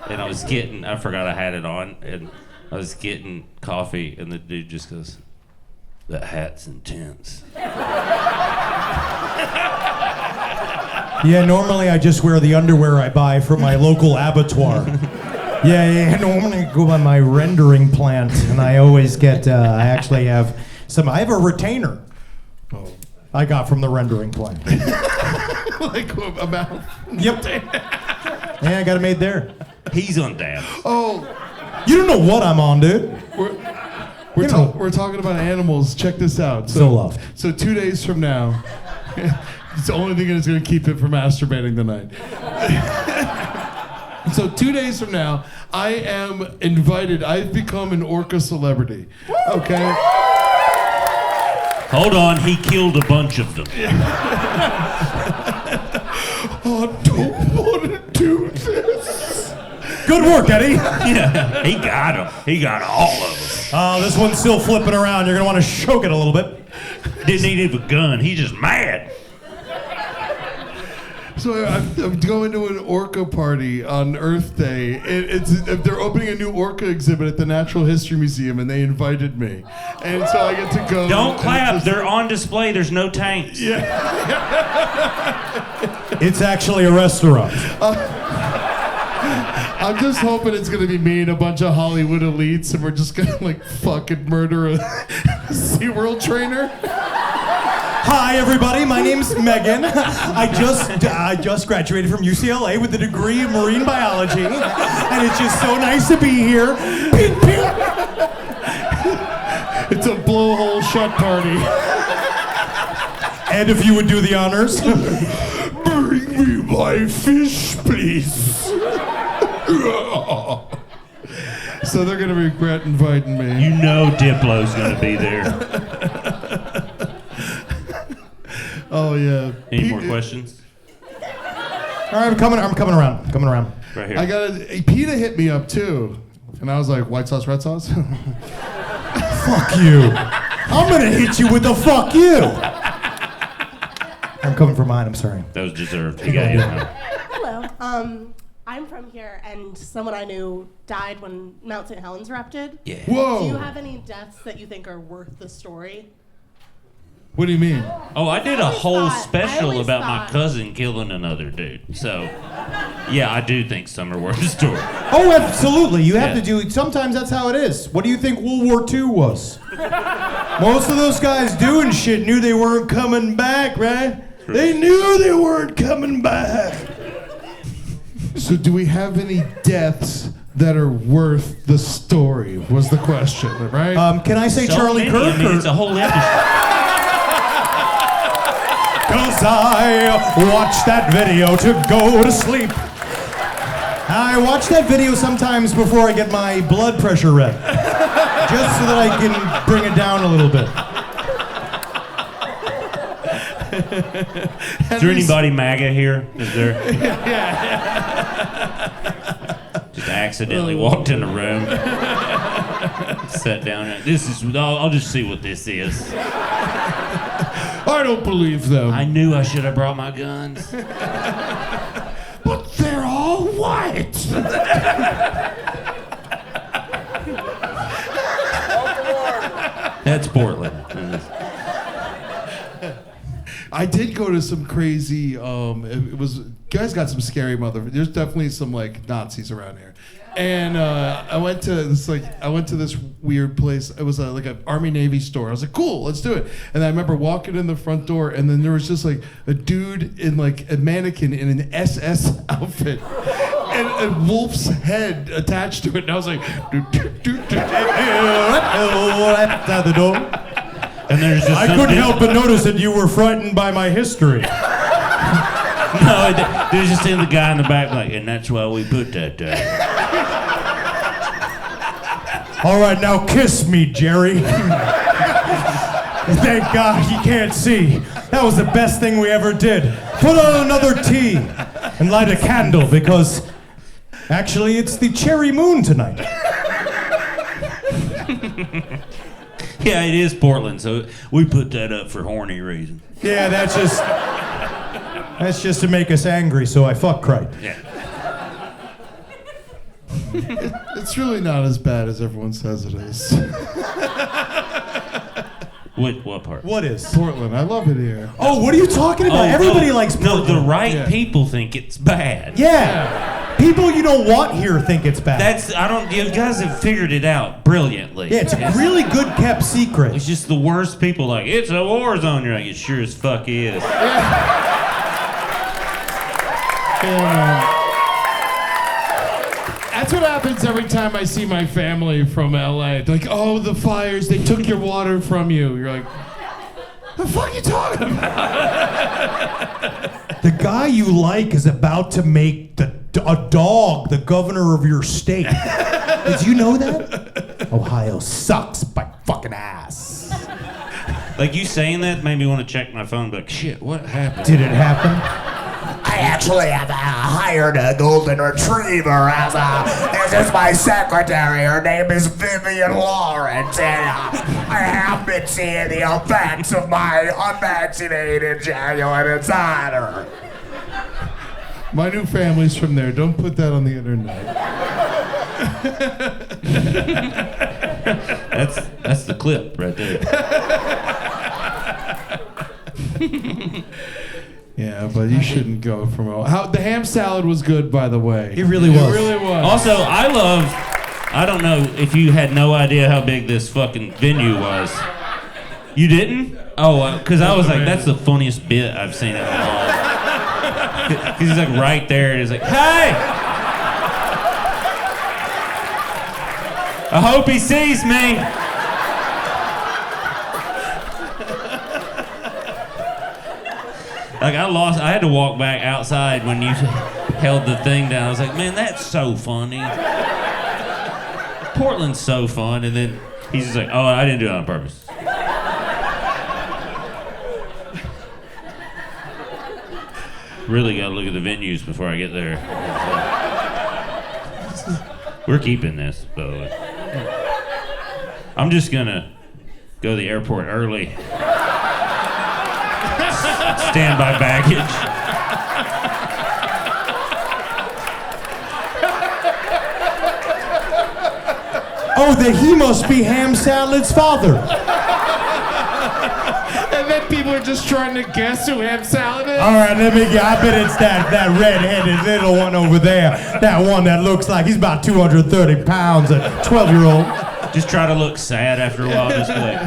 and I forgot I had it on, and I was getting coffee, and the dude just goes, "That hat's intense." Yeah, normally I just wear the underwear I buy from my local abattoir. Yeah, normally I go by my rendering plant, and I always get, I actually have I have a retainer I got from the rendering plant. Like a mouth. Yep. Yeah, I got it made there. He's on dabs. Oh, You don't know what I'm on, dude. we're talking about animals. Check this out. So love. So 2 days from now, it's the only thing that's going to keep it from masturbating tonight. So 2 days from now, I am invited. I've become an Orca celebrity. Okay? Hold on, he killed a bunch of them. I don't want to do this. Good work, Eddie. Yeah, he got them. He got all of them. This one's still flipping around. You're going to want to choke it a little bit. Didn't need a gun. He's just mad. So I'm going to an Orca party on Earth Day. They're opening a new Orca exhibit at the Natural History Museum, and they invited me. And so I get to go. Don't clap. They're on display. There's no tanks. Yeah. It's actually a restaurant. I'm just hoping it's going to be me and a bunch of Hollywood elites, and we're just going to, like, fucking murder a SeaWorld trainer. Hi, everybody. My name's Megan. I just graduated from UCLA with a degree in marine biology, and it's just so nice to be here. Pew, pew. It's a blowhole shut party. And if you would do the honors. Bring me my fish, please. So they're going to regret inviting me. You know Diplo's gonna be there. Oh, yeah. Any more questions? All right, I'm coming around. Coming around. Right here. I got PETA hit me up too, and I was like, white sauce, red sauce. Fuck you. I'm gonna hit you with the fuck you. I'm coming for mine. I'm sorry. That was deserved. He got hit. Hello. I'm from here, and someone I knew died when Mount St. Helens erupted. Yeah. Whoa. Do you have any deaths that you think are worth the story? What do you mean? Oh, I did a whole I special always about my thought- cousin killing another dude. So, yeah, I do think some are worth the story. Oh, absolutely. You have Yeah. to do it. Sometimes that's how it is. What do you think World War II was? Most of those guys doing shit knew they weren't coming back, right? They knew they weren't coming back. So do we have any deaths that are worth the story? Was the question, right? Can I say So Charlie many. Kirk? I mean, it's a whole episode. Cause I watched that video to go to sleep. I watch that video sometimes before I get my blood pressure read. Just so that I can bring it down a little bit. Is there anybody MAGA here? Is there? Just accidentally walked in the room. Sat down. I'll just see what this is. I don't believe them. I knew I should have brought my guns. But they're all white. That's Portland. I did go to some crazy. It was guys got some scary There's definitely some like Nazis around here, and I went to this weird place. It was like an Army Navy store. I was like, cool, let's do it. And I remember walking in the front door, and then there was just like a dude in like a mannequin in an SS outfit. And a wolf's head attached to it, and I was like, At the door. And there's just I some couldn't dude- help but notice that you were frightened by my history. No, there's just the guy in the back like, and that's why we put that there. All right, now kiss me, Jerry. Thank God you can't see. That was the best thing we ever did. Put on another T. and light a candle because actually it's the cherry moon tonight. Yeah, it is Portland, so we put that up for horny reasons. Yeah, that's just to make us angry, so I fuck cried. Yeah. It's really not as bad as everyone says it is. What part? What is? Portland, I love it here. Oh, what are you talking about? Everybody likes Portland. No, the right Yeah. people think it's bad. Yeah. People you don't want here think it's bad. You guys have figured it out brilliantly. Yeah, it's a really good kept secret. It's just the worst people like, it's a war zone. You're like, it sure as fuck is. That's what happens every time I see my family from LA. They're like, oh, the fires, they took your water from you. You're like, the fuck are you talking about? The guy you like is about to make a dog the governor of your state. Did you know that? Ohio sucks my fucking ass. Like, you saying that made me want to check my phone, but like, shit, what happened? Did it happen? I actually have hired a golden retriever as this is my secretary. Her name is Vivian Lawrence, and I have been seeing the effects of my unvaccinated genuine insider. My new family's from there. Don't put that on the internet. That's the clip right there. Yeah, but you shouldn't go from the ham salad was good, by the way. It really was. It really was. Also, I don't know if you had no idea how big this fucking venue was. You didn't? Oh, because I was like, that's the funniest bit I've seen in a long. Because he's like right there, and he's like, hey! I hope he sees me. Like, I had to walk back outside when you held the thing down. I was like, man, that's so funny. Portland's so fun. And then he's just like, oh, I didn't do it on purpose. Really gotta look at the venues before I get there. We're keeping this, by the way. I'm just gonna go to the airport early. Stand by baggage. Oh, then he must be Ham Salad's father. And then people are just trying to guess who ham salad is. All right, let me get. I bet it's that red-headed little one over there. That one that looks like he's about 230 pounds, a 12-year-old. Just try to look sad after a while. Just like,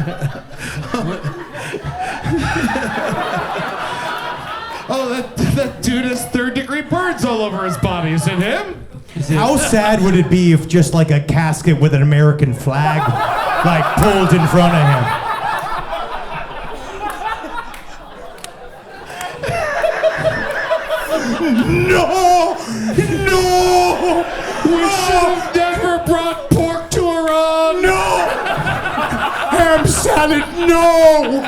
Oh, that dude has third-degree burns all over his body. Is it him? How sad would it be if just like a casket with an American flag, like pulled in front of him? No! No! We should have never brought pork to Iran. No! Ham salad, no!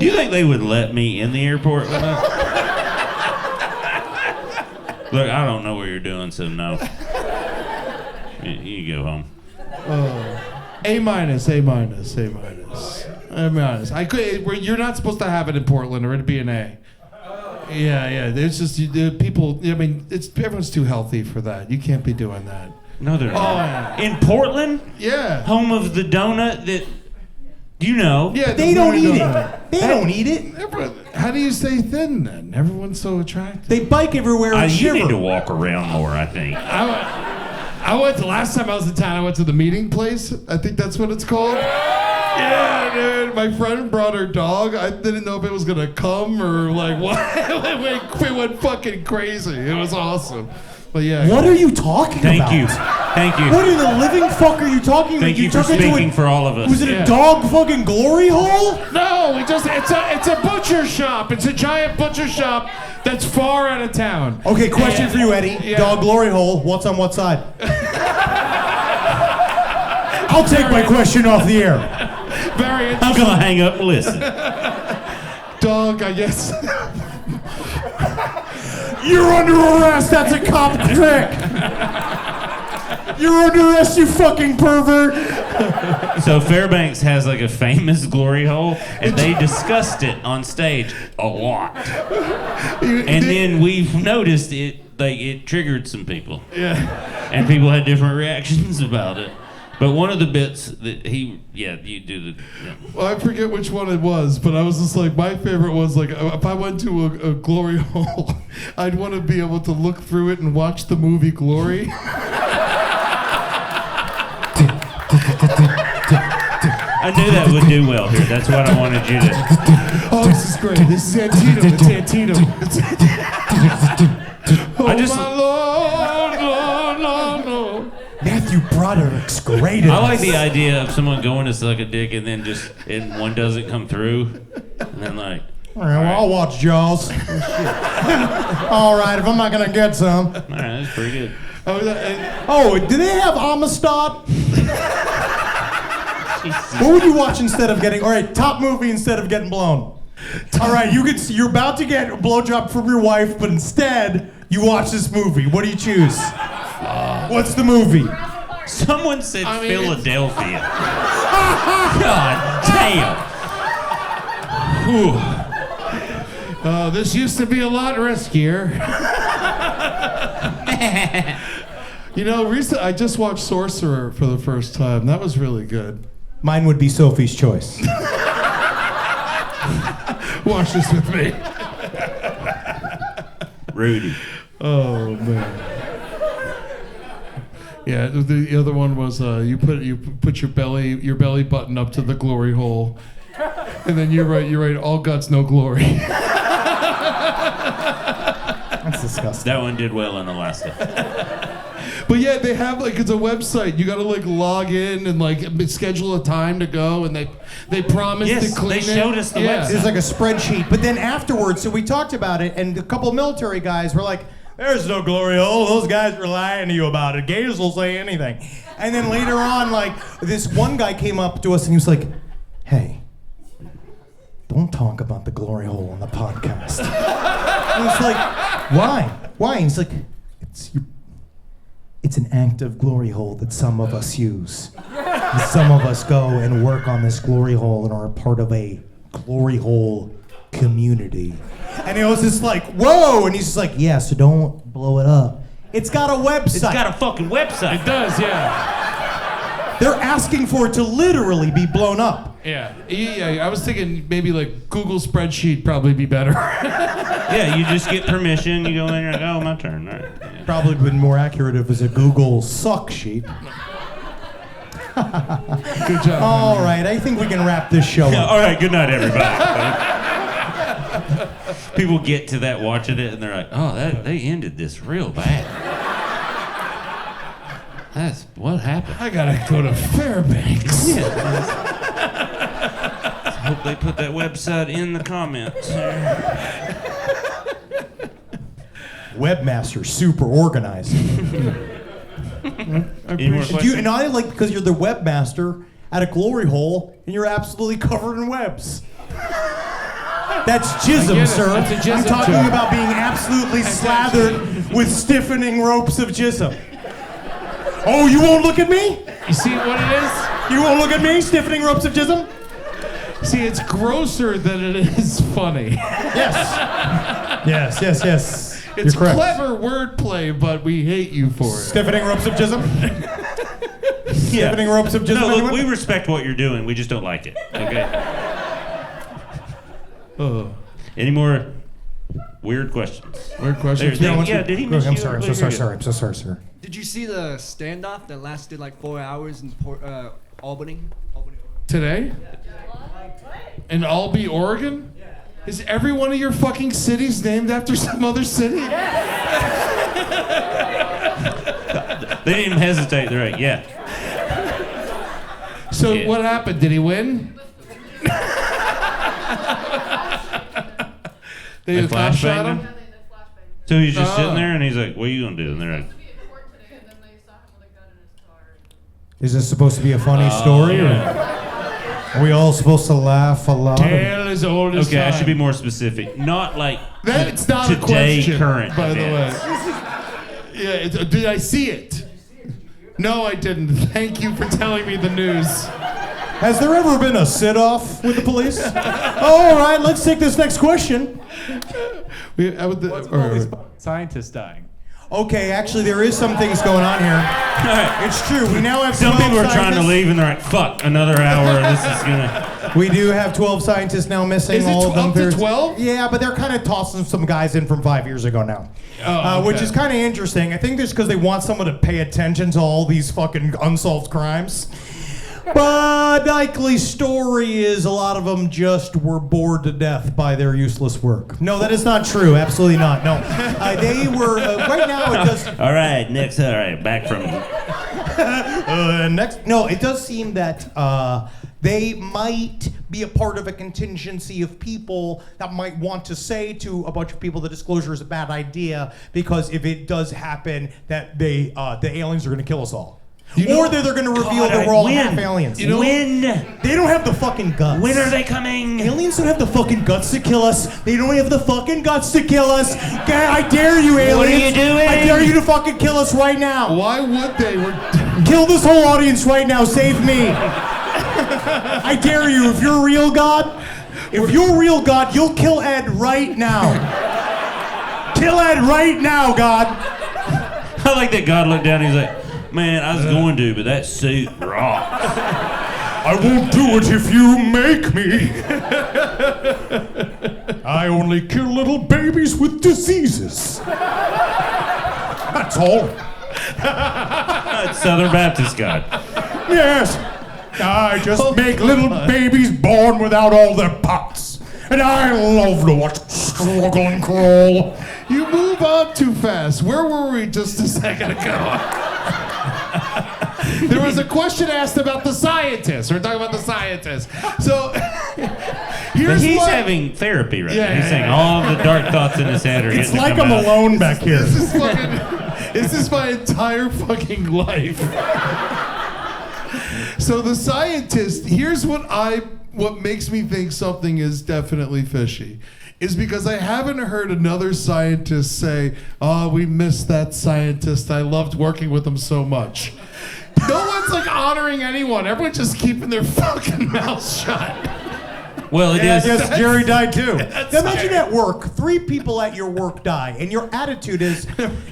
do you think they would let me in the airport with us? Look, I don't know what you're doing, so no. You go home. A minus. You're not supposed to have it in Portland, or it'd be an A. Yeah. There's just people. I mean, everyone's too healthy for that. You can't be doing that. No, they're not. In Portland? Yeah. Home of the donut that, you know. Yeah. They don't eat it. They don't eat it. How do you stay thin then? Everyone's so attractive. They bike everywhere and You shiver. need to walk around more, I think. I went the last time I was in town. I went to the meeting place. I think that's what it's called. Yeah, dude. My friend brought her dog. I didn't know if it was gonna come or like what. It went fucking crazy. It was awesome. But yeah. What are you talking about? Thank you. What in the living fuck are you talking about? Thank you for took it to speaking for all of us. Was it a dog fucking glory hole? No, it's a butcher shop. It's a giant butcher shop that's far out of town. Okay, question for you, Eddie. Yeah. Dog glory hole. What's on what side? I'll take my question off the air. Very I'm gonna hang up and listen. dog, I guess. You're under arrest. That's a cop trick. You're under arrest, you fucking pervert. So Fairbanks has like a famous glory hole, and they discussed it on stage a lot. And then we've noticed it, like it triggered some people. Yeah. And people had different reactions about it. But one of the bits that you do the. Yeah. Well, I forget which one it was, but I was just like, my favorite was like, if I went to a glory hole, I'd want to be able to look through it and watch the movie Glory. I knew that would do well here. That's what I wanted you to. Oh, this is great. This is Antietam. It's Antietam. Oh, I just- my Lord, Lord, Lord, Lord. Matthew Broderick's great at I like this. the idea of someone going to suck a dick and then and one doesn't come through, and then like. All right, well, I'll watch Jaws. All right, if I'm not gonna get some. All right, that's pretty good. Oh, do they have Amistad? What would you watch instead of getting? All right, top movie instead of getting blown. All right, you're about to get a blowjob from your wife, but instead you watch this movie. What do you choose? What's the movie? Someone said Philadelphia. God damn. Whew. This used to be a lot riskier. You know, recently I just watched Sorcerer for the first time. That was really good. Mine would be Sophie's Choice. Watch this with me. Rudy. Oh man. Yeah, the other one was you put your belly button up to the glory hole, and then you're right. All guts, no glory. That's disgusting. That one did well in Alaska. But yeah, they have like it's a website. You got to like log in and like schedule a time to go, and they promise Yes, to clean they it. showed us the website. There's like a spreadsheet, but then afterwards, so we talked about it, and a couple of military guys were like, "There's no glory hole. Those guys were lying to you about it. Gators will say anything." And then later on, like this one guy came up to us and he was like, "Hey, don't talk about the glory hole on the podcast." And it's like, "Why? Why?" And he's like, It's an active glory hole that some of us use. And some of us go and work on this glory hole and are a part of a glory hole community." And it was just like, whoa! And he's just like, "Yeah, so don't blow it up. It's got a website." It's got a fucking website. It does, yeah. They're asking for it to literally be blown up. Yeah, I was thinking maybe like Google spreadsheet probably be better. Yeah, you just get permission. You go in and you're like, oh, my turn. All right. Yeah. Probably been more accurate if it was a Google suck sheet. Good job. All right, I think we can wrap this show Yeah, up. all right, good night, everybody. People get to that watching it and they're like, oh, they ended this real bad. That's what happened. I gotta go to Fairbanks. I hope they put that website in the comments. Webmaster, super organized. Any more questions? And I like because you're the webmaster at a glory hole and you're absolutely covered in webs. That's I get jism, it. sir. That's a jism I'm talking joke. about being absolutely slathered with stiffening ropes of jism. Oh, you won't look at me? You see what it is? You won't look at me? Stiffening ropes of jism? See, it's grosser than it is funny. Yes. Yes. It's You're correct. clever wordplay, but we hate you for it. Stiffening ropes of jism? Stiffening ropes of jism? No, look, anyone? we respect what you're doing. We just don't like it. Okay. Oh. Any more weird questions? Weird questions? Did he miss I'm you? sorry, I'm so sorry, I'm so sorry, sir. Did you see the standoff that lasted like 4 hours in Albany? Today? In Albany, Oregon? Is every one of your fucking cities named after some other city? They didn't even hesitate. They're like, yeah. So Yeah. what happened? Did he win? They They cop shot flashbanged him? him? So he's just Oh. sitting there and he's like, what are you going to do? And they're like, Is this supposed to be a funny story? yeah. Or? Are we all supposed to laugh a lot? Tale as old as Okay, I time. should be more specific. Not like That's not a today question, current by events. the way. Yeah, did I see it? No, I didn't. Thank you for telling me the news. Has there ever been a sit-off with the police? All right, let's take this next question. Scientists dying. Okay, actually, there is some things going on here. It's true. We now have Some 12 people are trying to scientists. leave and they're like, fuck, another hour. This is gonna. We do have 12 scientists now missing. Is it all of them. up to There's- 12? Yeah, but they're kind of tossing some guys in from 5 years ago now. Which is kind of interesting. I think that's because they want someone to pay attention to all these fucking unsolved crimes. But likely story is a lot of them just were bored to death by their useless work. No, that is not true. Absolutely not. No, they were right now. It does. All right, next. All right, back from. Next, no, it does seem that they might be a part of a contingency of people that might want to say to a bunch of people the disclosure is a bad idea because if it does happen, that the aliens are going to kill us all. Or they're going to reveal that we're all half aliens. When? They don't have the fucking guts. When are they coming? Aliens don't have the fucking guts to kill us. They don't have the fucking guts to kill us. I dare you, aliens. What are you doing? I dare you to fucking kill us right now. Why would they? Kill this whole audience right now. Save me. I dare you. If you're a real God, you'll kill Ed right now. Kill Ed right now, God. I like that God looked down and he's like, man, I was going to, but that suit rocks. I won't do it if you make me. I only kill little babies with diseases. That's all. That's Southern Baptist God. Yes. I just make little babies born without all their parts. And I love to watch struggle and crawl. You move on too fast. Where were we just a second ago? There was a question asked about the scientists. We're talking about the scientists. So But he's having therapy right now. He's saying all the dark thoughts in his head are It's getting to like come I'm out. alone back here. This is my entire fucking life. So the scientist, here's what makes me think something is definitely fishy. Is because I haven't heard another scientist say, "Oh, we missed that scientist. I loved working with him so much." No one's like honoring anyone. Everyone's just keeping their fucking mouths shut. Well, it is. Yes, Jerry died too. Now imagine at work, 3 people at your work die, and your attitude is,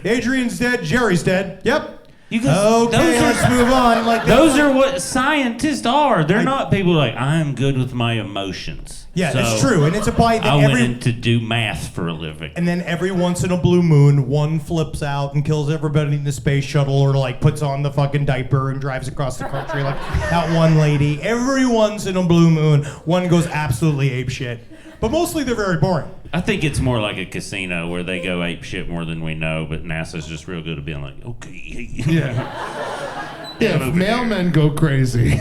Adrian's dead, Jerry's dead. Yep. You guys, Okay, let's move on. Like those are what scientists are. They're not people like, I'm good with my emotions. Yeah, So it's true, and it's a bite that I went every. in to do math for a living. And then every once in a blue moon, one flips out and kills everybody in the space shuttle, or like puts on the fucking diaper and drives across the country, like that one lady. Every once in a blue moon, one goes absolutely apeshit. But mostly they're very boring. I think it's more like a casino where they go ape shit more than we know, but NASA's just real good at being like, okay. Yeah, mailmen go crazy.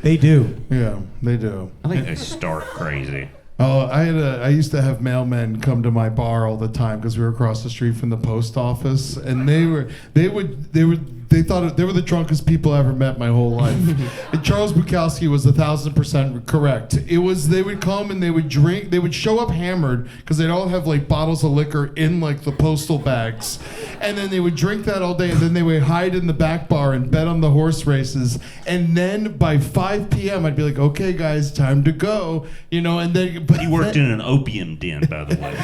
They do. Yeah, they do. I think they start crazy. Oh, I used to have mailmen come to my bar all the time because we were across the street from the post office, and they thought they were the drunkest people I ever met my whole life. And Charles Bukowski was 1,000% correct. It was they would come and they would drink, they would show up hammered because they'd all have like bottles of liquor in like the postal bags, and then they would drink that all day, and then they would hide in the back bar and bet on the horse races, and then by 5 p.m. I'd be like, okay guys, time to go, you know, and then. But He worked in an opium den, by the way.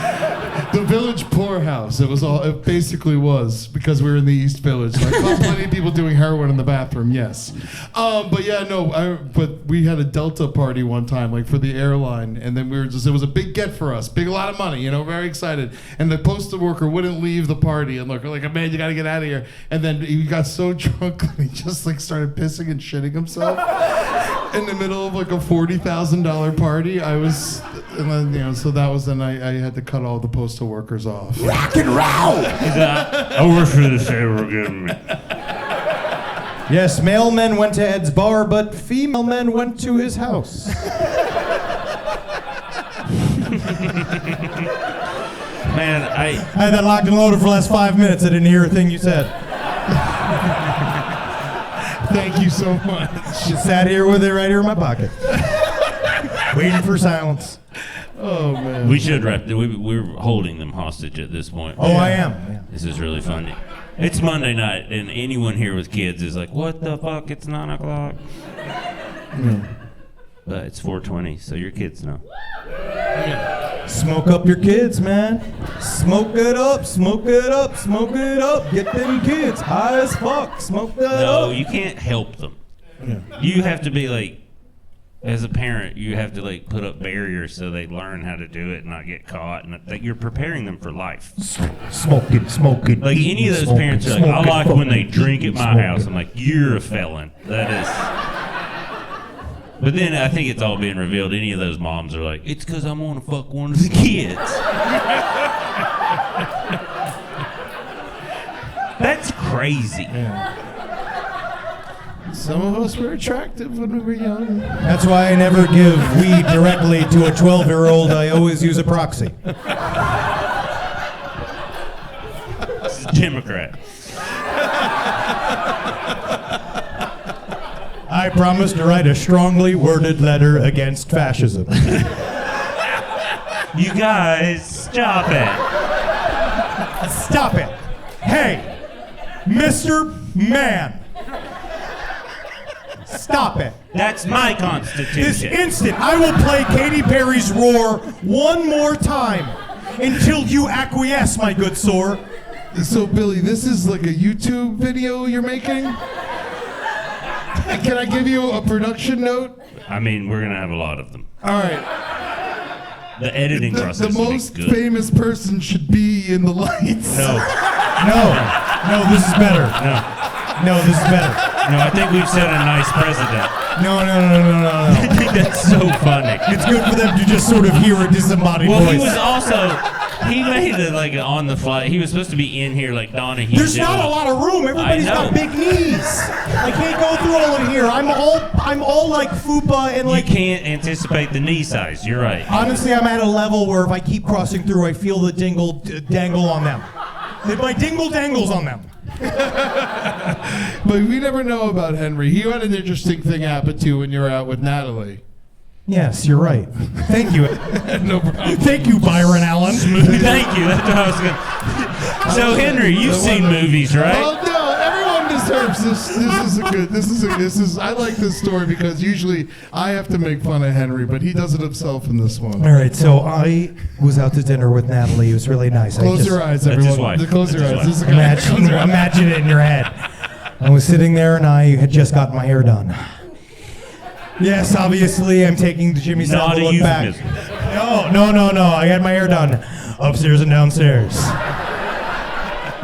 The village poorhouse. It basically was because we were in the East Village. So I saw plenty of people doing heroin in the bathroom. Yes, but yeah, no. But we had a Delta party one time, like for the airline, and then it was a big get for us, a lot of money, you know, very excited. And the postal worker wouldn't leave the party, and we're like, man, you got to get out of here. And then he got so drunk that he just like started pissing and shitting himself in the middle of like a $40,000 party. And then, you know, so that was then I had to cut all the postal workers off. Rock and roll. I work for the federal government. Yes, male men went to Ed's bar, but female men went to his house. Man, I had that locked and loaded for the last 5 minutes. I didn't hear a thing you said. Thank you so much. Just sat here with it right here in my pocket. Waiting for silence. Oh, man. We should wrap. We're holding them hostage at this point. Oh, I am. Yeah. This is really funny. It's Monday night, and anyone here with kids is like, "What the fuck? It's 9 o'clock." But it's 4:20, so your kids know. Smoke up your kids, man. Smoke it up, smoke it up, smoke it up. Get them kids high as fuck. Smoke that No, up. you can't help them. You have to be like, as a parent, you have to like put up barriers so they learn how to do it and not get caught, and that you're preparing them for life. Smoking. Like any of those parents are like, I like when they drink at my house. I'm like, you're a felon. That is. But then I think it's all being revealed. Any of those moms are like, it's because I want to fuck one of the kids. That's crazy. Some of us were attractive when we were young. That's why I never give weed directly to a 12-year-old. I always use a proxy. Democrat. I promise to write a strongly worded letter against fascism. You guys, stop it. Stop it. Hey, Mr. Man. Stop it. That's my This constitution. instant, I will play Katy Perry's Roar one more time until you acquiesce, my good sir. So, Billy, this is like a YouTube video you're making? Can I give you a production note? I mean, we're gonna have a lot of them. All right. The editing The process will be most good. famous person should be in the lights. No, No, this is better. No, this is better. no, I think we've set a nice precedent. No. I think that's so funny. It's good for them to just sort of hear a disembodied Well, voice. he was also, he made it like on the fly. He was supposed to be in here like Donahue. There's not a lot of room. Everybody's I know. got big knees. I can't go through all of here. I'm all like fupa and like. You can't anticipate the knee size. You're right. Honestly, I'm at a level where if I keep crossing through, I feel the dangle on them. My dingle dangles on them. But we never know about Henry. He had an interesting thing happen to you when you were out with Natalie. Yes, you're right. Thank you. No problem. Thank you, Byron Allen. Thank you. That's what I was going to. So, Henry, you've seen movies, right? Well, no, everyone deserves this. This is. I like this story because usually I have to make fun of Henry, but he does it himself in this one. All right, so I was out to dinner with Natalie. It was really nice. Close your eyes, That's his everyone. wife. Close your That's eyes. his This is a guy. Imagine it in your head. I was sitting there and I had just got my hair done. Yes, obviously I'm taking Jimmy Savile Not a look back. euphemism. No. I had my hair done upstairs and downstairs.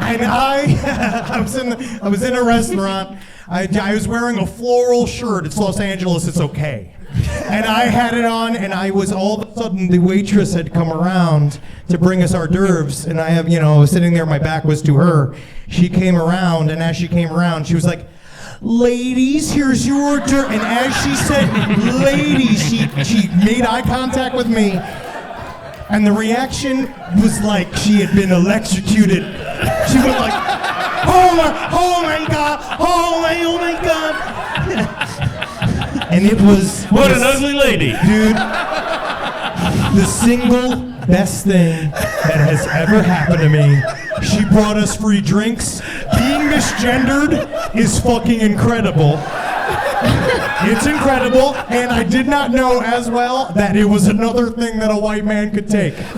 And I was in a restaurant. I was wearing a floral shirt. It's Los Angeles. It's okay. And I had it on, and I was all of a sudden the waitress had come around to bring us hors d'oeuvres, and I was sitting there. My back was to her. She came around, and as she came around, she was like, "Ladies, here's your hors d'oeuvre." And as she said, "Ladies," she made eye contact with me, and the reaction was like she had been electrocuted. She was like, "Oh my God, oh my God." And it was What an ugly lady. dude, the single best thing that has ever happened to me. She brought us free drinks. Being misgendered is fucking incredible. It's incredible, and I did not know as well that it was another thing that a white man could take. Because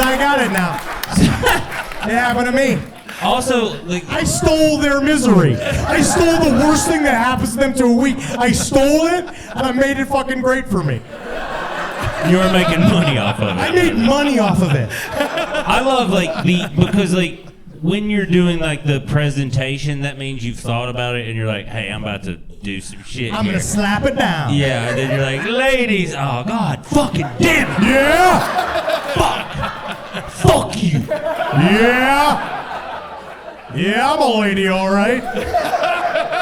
I got it now. It happened to me. Also, like, I stole their misery. I stole the worst thing that happens to them to a week. I stole it, and I made it fucking great for me. you were making money off of I it. made money off of it. I love because when you're doing like the presentation, that means you've thought about it and you're like, hey, I'm about to do some shit. I'm here. gonna slap it down. Yeah, and then you're like, ladies, oh God, fucking damn it. Yeah. Fuck you. Yeah. Yeah, I'm a lady, all right.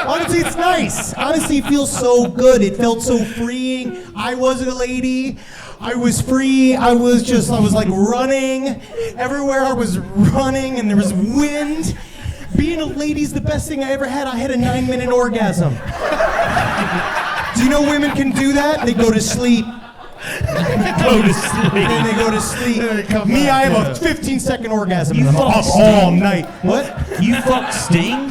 Honestly, it's nice. Honestly, it feels so good. It felt so freeing. I wasn't a lady. I was free. I was like running. Everywhere I was running, and there was wind. Being a lady's the best thing I ever had. I had a 9-minute orgasm. Do you know women can do that? They go to sleep. Go to sleep. Then they go to sleep. come Me, back, I have yeah. a 15-second orgasm You and I'm fuck up Sting? all night. What? You fuck Sting?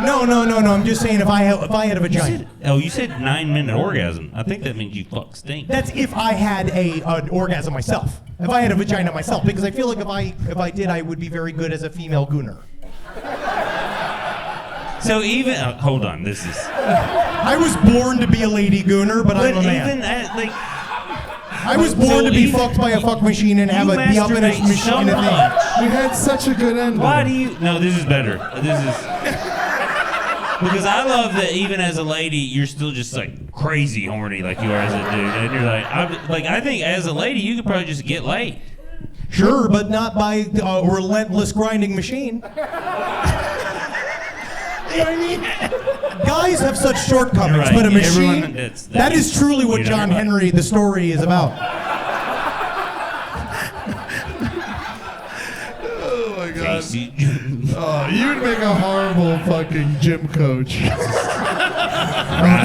No. I'm just saying if I had a vagina. You said 9-minute orgasm. I think that means you fuck Sting. That's if I had an orgasm myself. If I had a vagina myself, because I feel like if I did, I would be very good as a female gooner. So even hold on, this is. I was born to be a lady gooner, but I'm a man. Even at, like, I was born to be fucked by a fuck machine and be up in a masturbate machine so and thing. much. We had such a good ending. Why do you? No, this is better. This is because I love that even as a lady, you're still just like crazy horny like you are as a dude, and you're like, I think as a lady, you could probably just get laid. Sure, but not by a relentless grinding machine. You know what I mean? Guys have such shortcomings, Right. but a Everyone- machine, that's- that is truly what you know, John right. Henry, the story, is about. Oh my god. Casey. Oh, you'd make a horrible fucking gym coach. In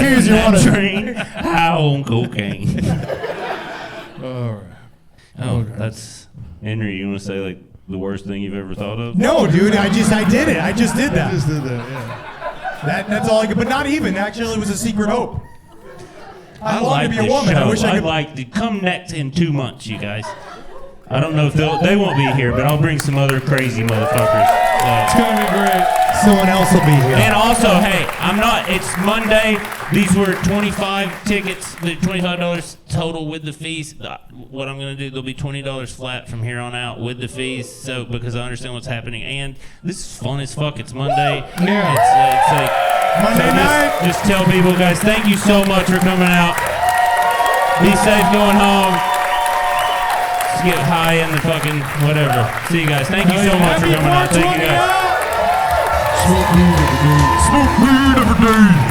case you want to. Train high on cocaine. All right. Oh, that's Henry. You want to say like the worst thing you've ever thought of? No, dude, I did it. I just did I that. just did that, yeah. That's all I could. But not even. Actually, it was a secret hope. I want like to be a this woman. show. I wish I I'd could. like to come next in 2 months, you guys. I don't know if they won't be here, but I'll bring some other crazy motherfuckers. It's gonna be great. Someone else will be here. And also, hey, it's Monday. These were 25 tickets, the $25 total with the fees. What I'm going to do, there'll be $20 flat from here on out with the fees, so because I understand what's happening. And this is fun as fuck. It's Monday. Yeah. It's like Monday night. Just tell people, guys, thank you so much for coming out. Be safe going home. Just get high in the fucking whatever. See you guys. Thank you so much for coming out. Thank you guys. Smoke weed every day.